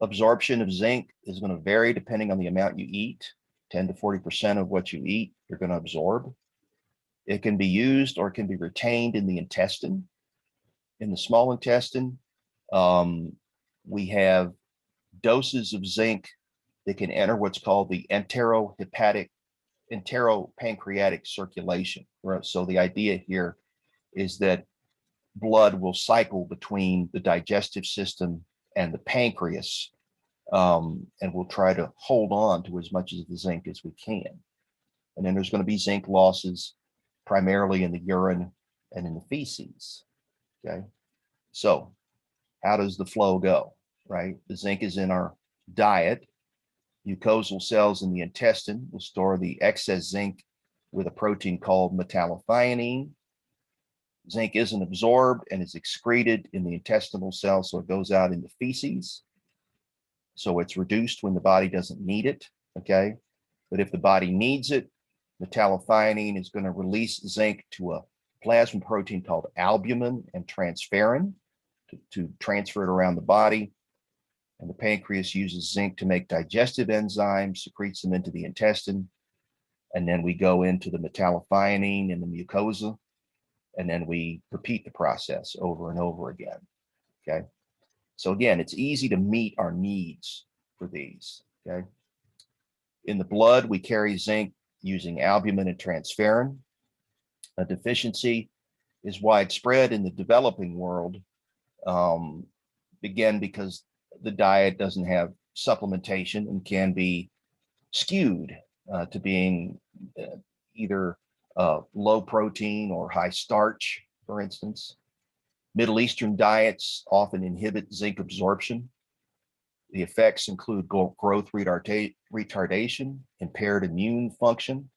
Absorption of zinc is going to vary depending on the amount you eat. 10 to 40% of what you eat, you're going to absorb. It can be used or can be retained in the intestine. In the small intestine, we have doses of zinc that can enter what's called the enteropancreatic circulation. So the idea here is that blood will cycle between the digestive system and the pancreas, and we'll try to hold on to as much of the zinc as we can. And then there's going to be zinc losses primarily in the urine and in the feces. Okay, so how does the flow go? Right, the zinc is in our diet. Mucosal cells in the intestine will store the excess zinc with a protein called metallothionein. Zinc isn't absorbed and is excreted in the intestinal cells, so it goes out in the feces. So it's reduced when the body doesn't need it, okay? But if the body needs it, metallothionein is going to release zinc to a plasma protein called albumin and transferrin to transfer it around the body. And the pancreas uses zinc to make digestive enzymes, secretes them into the intestine. And then we go into the metallothionein in the mucosa. And then we repeat the process over and over again. Okay. So again, it's easy to meet our needs for these. Okay. In the blood, we carry zinc using albumin and transferrin. A deficiency is widespread in the developing world again, because the diet doesn't have supplementation and can be skewed to being either low protein or high starch, for instance. Middle Eastern diets often inhibit zinc absorption. The effects include growth retardation, impaired immune function,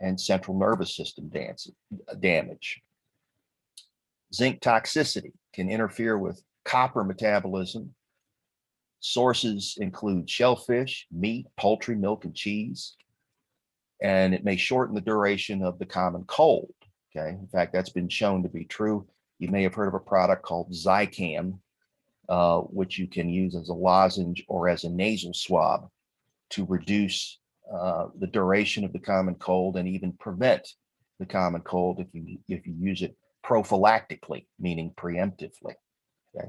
and central nervous system damage. Zinc toxicity can interfere with copper metabolism. Sources include shellfish, meat, poultry, milk, and cheese. And it may shorten the duration of the common cold. Okay. In fact, that's been shown to be true. You may have heard of a product called Zicam, which you can use as a lozenge or as a nasal swab to reduce the duration of the common cold and even prevent the common cold if you use it prophylactically, meaning preemptively. Okay.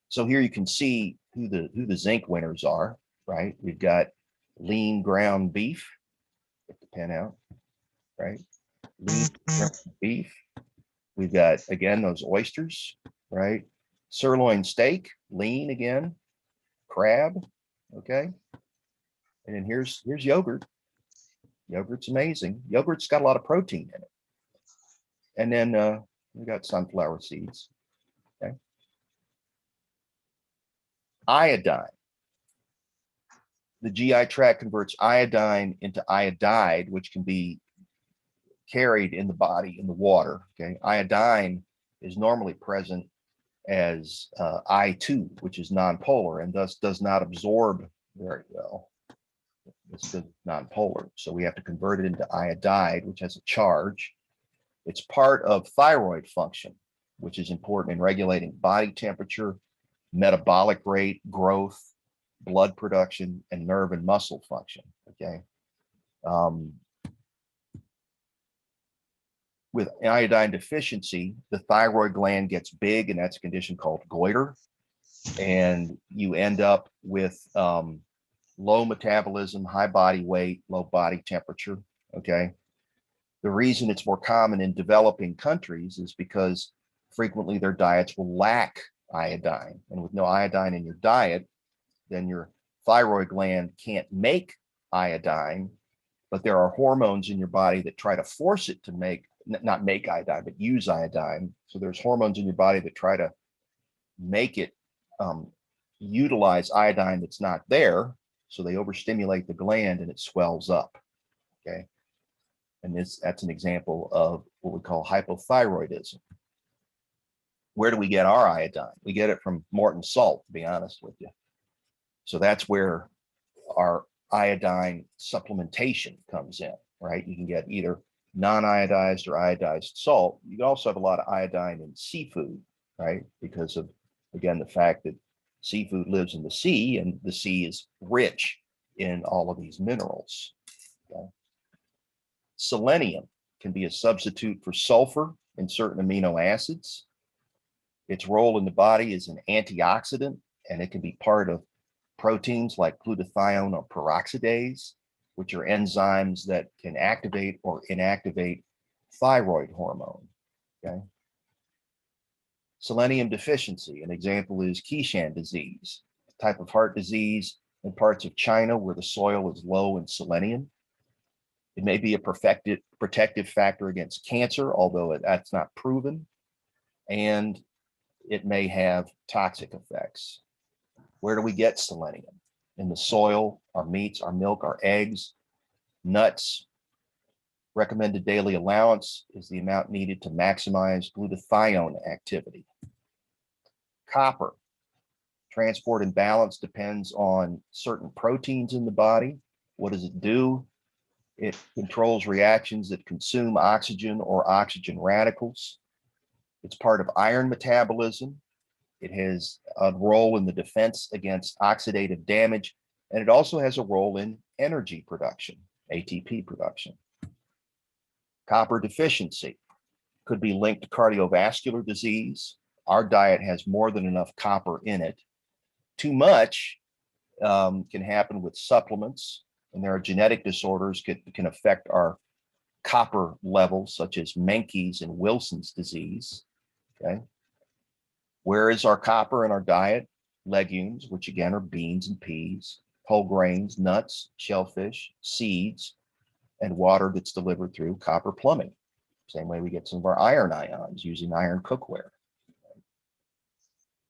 So here you can see who the zinc winners are, right? We've got lean ground beef. Get the pen out, right? Lean ground beef. We've got, again, those oysters, right? Sirloin steak, lean again, crab, okay? And then here's yogurt. Yogurt's amazing. Yogurt's got a lot of protein in it. And then we got sunflower seeds, okay? Iodine. The GI tract converts iodine into iodide, which can be carried in the body in the water, okay? Iodine is normally present as I2, which is nonpolar, and thus does not absorb very well. It's nonpolar, so we have to convert it into iodide, which has a charge. It's part of thyroid function, which is important in regulating body temperature, metabolic rate, growth, blood production, and nerve and muscle function, okay? With iodine deficiency, the thyroid gland gets big, and that's a condition called goiter. And you end up with low metabolism, high body weight, low body temperature, okay? The reason it's more common in developing countries is because frequently their diets will lack iodine. And with no iodine in your diet, then your thyroid gland can't make iodine, but there are hormones in your body that try to force it to make, not make iodine, but use iodine. So there's hormones in your body that try to make it utilize iodine that's not there. So they overstimulate the gland and it swells up, okay? And that's an example of what we call hypothyroidism. Where do we get our iodine? We get it from Morton salt, to be honest with you. So that's where our iodine supplementation comes in, right? You can get either non-iodized or iodized salt. You can also have a lot of iodine in seafood, right? Because of, again, the fact that seafood lives in the sea, and the sea is rich in all of these minerals. Okay? Selenium can be a substitute for sulfur in certain amino acids. Its role in the body is an antioxidant, and it can be part of proteins like glutathione or peroxidase, which are enzymes that can activate or inactivate thyroid hormone. Okay. Selenium deficiency, an example is Kishan disease, a type of heart disease in parts of China where the soil is low in selenium. It may be a protective factor against cancer, although that's not proven, and it may have toxic effects. Where do we get selenium? In the soil, our meats, our milk, our eggs, nuts. Recommended daily allowance is the amount needed to maximize glutathione activity. Copper. Transport and balance depends on certain proteins in the body. What does it do? It controls reactions that consume oxygen or oxygen radicals. It's part of iron metabolism. It has a role in the defense against oxidative damage, and it also has a role in energy production, ATP production. Copper deficiency could be linked to cardiovascular disease. Our diet has more than enough copper in it. Too much can happen with supplements, and there are genetic disorders that can affect our copper levels, such as Menkes and Wilson's disease. Okay. Where is our copper in our diet? Legumes, which again are beans and peas, whole grains, nuts, shellfish, seeds, and water that's delivered through copper plumbing. Same way we get some of our iron ions using iron cookware.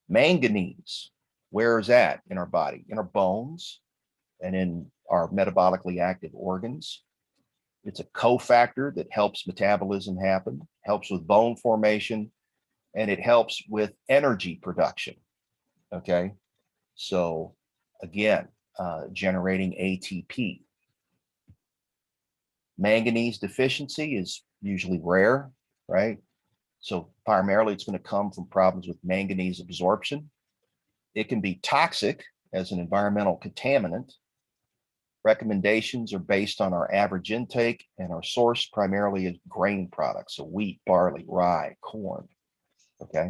Manganese, where is that in our body? In our bones and in our metabolically active organs. It's a cofactor that helps metabolism happen, helps with bone formation, and it helps with energy production. Okay, so again, generating ATP. Manganese deficiency is usually rare, right? So primarily it's going to come from problems with manganese absorption. It can be toxic as an environmental contaminant. Recommendations are based on our average intake, and our source primarily is grain products, so wheat, barley, rye, corn. Okay.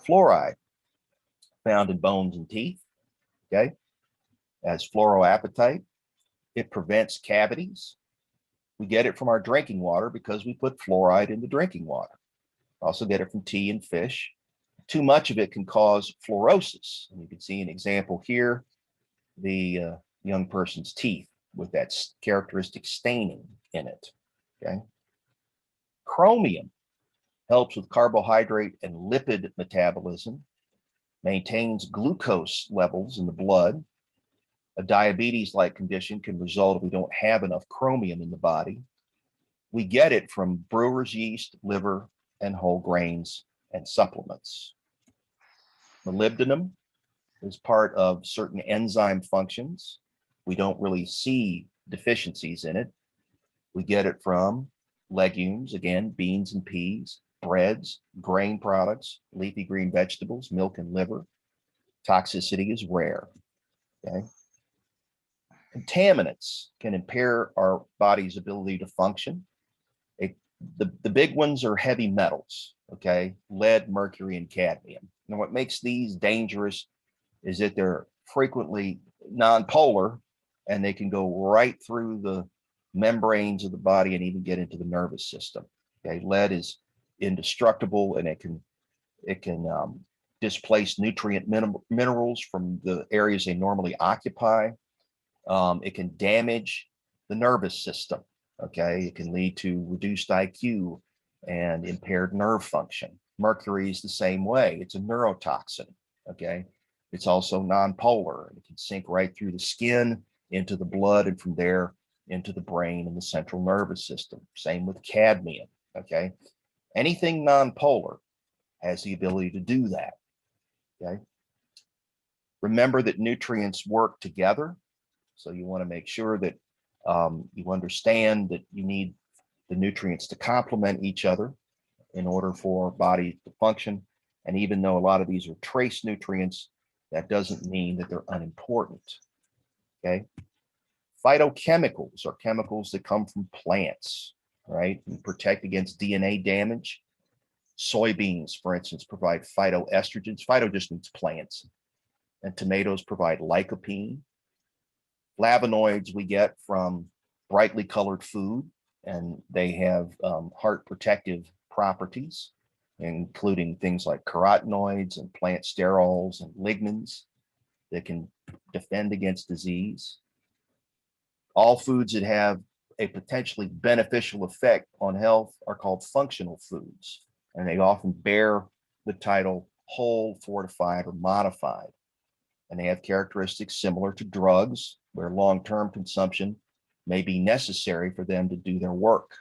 Fluoride, found in bones and teeth. Okay. As fluoroapatite, it prevents cavities. We get it from our drinking water because we put fluoride in the drinking water. Also get it from tea and fish. Too much of it can cause fluorosis. And you can see an example here, the young person's teeth with that characteristic staining in it. Okay. Chromium helps with carbohydrate and lipid metabolism, maintains glucose levels in the blood. A diabetes-like condition can result if we don't have enough chromium in the body. We get it from brewer's yeast, liver, and whole grains and supplements. Molybdenum is part of certain enzyme functions. We don't really see deficiencies in it. We get it from legumes, again, beans and peas, breads, grain products, leafy green vegetables, milk and liver. Toxicity is rare. Okay. Contaminants can impair our body's ability to function. The big ones are heavy metals, okay? Lead, mercury, and cadmium. And what makes these dangerous is that they're frequently nonpolar, and they can go right through the membranes of the body and even get into the nervous system. Okay, lead is indestructible, and it can displace nutrient minerals from the areas they normally occupy. It can damage the nervous system. Okay, it can lead to reduced IQ and impaired nerve function. Mercury is the same way. It's a neurotoxin. Okay, it's also nonpolar. It can sink right through the skin into the blood, and from there into the brain and the central nervous system. Same with cadmium. Okay, anything nonpolar has the ability to do that. Okay, remember that nutrients work together. So you want to make sure that you understand that you need the nutrients to complement each other in order for body to function. And even though a lot of these are trace nutrients, that doesn't mean that they're unimportant. Okay. Phytochemicals are chemicals that come from plants, right? And protect against DNA damage. Soybeans, for instance, provide phytoestrogens. Phyto just means plants. And tomatoes provide lycopene. Flavonoids we get from brightly colored food, and they have heart protective properties, including things like carotenoids and plant sterols and lignans that can defend against disease. All foods that have a potentially beneficial effect on health are called functional foods, and they often bear the title whole, fortified, or modified. And they have characteristics similar to drugs, where long-term consumption may be necessary for them to do their work.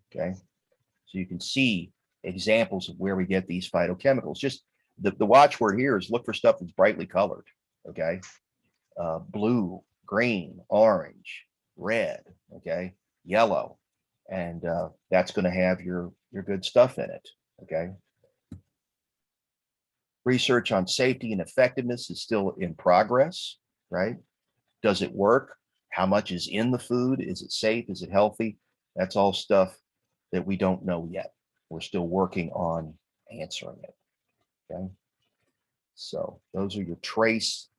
Okay, so you can see examples of where we get these phytochemicals. Just the watchword here is look for stuff that's brightly colored. Okay, blue, green, orange, red. Okay, yellow, and that's going to have your good stuff in it. Okay. Research on safety and effectiveness is still in progress, right? Does it work? How much is in the food? Is it safe? Is it healthy? That's all stuff that we don't know yet. We're still working on answering it, okay? So those are your trace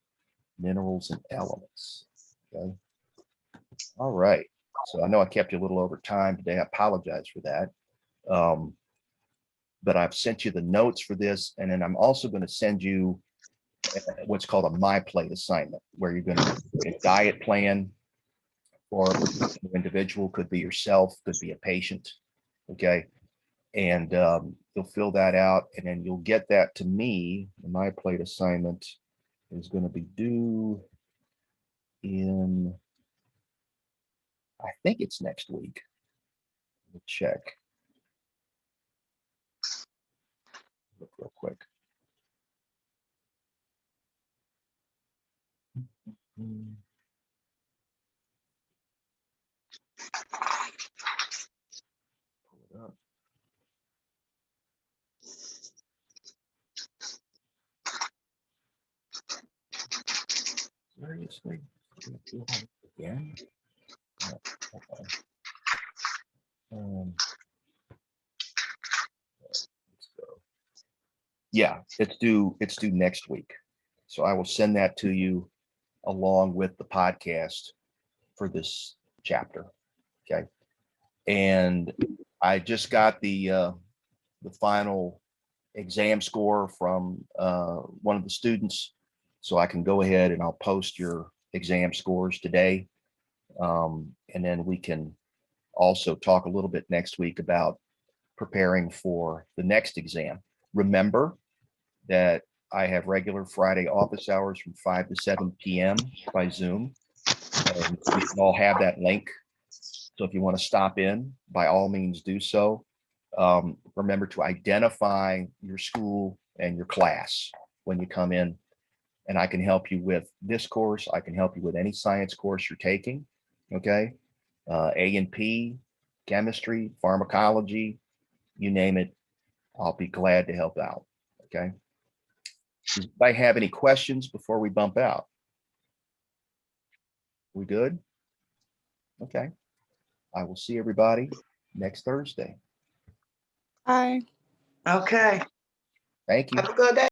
minerals and elements, okay? All right, so I know I kept you a little over time today. I apologize for that. but I've sent you the notes for this. And then I'm also going to send you what's called a My Plate assignment, where you're going to get a diet plan for an individual, could be yourself, could be a patient. Okay. And you'll fill that out and then you'll get that to me. The My Plate assignment is going to be due in, I think it's next week. We'll check. Look real quick. Pull it up. Seriously? Again? No, okay. Let's go. Yeah, it's due next week. So I will send that to you along with the podcast for this chapter. Okay. And I just got the final exam score from one of the students. So I can go ahead and I'll post your exam scores today. And then we can also talk a little bit next week about preparing for the next exam. Remember that I have regular Friday office hours from 5 to 7 p.m. by Zoom. And we can all have that link. So if you want to stop in, by all means do so. Remember to identify your school and your class when you come in. And I can help you with this course. I can help you with any science course you're taking. Okay. A&P, chemistry, pharmacology, you name it. I'll be glad to help out. Okay. Does anybody have any questions before we bump out? We good? Okay. I will see everybody next Thursday. Hi. Okay. Thank you. Have a good day.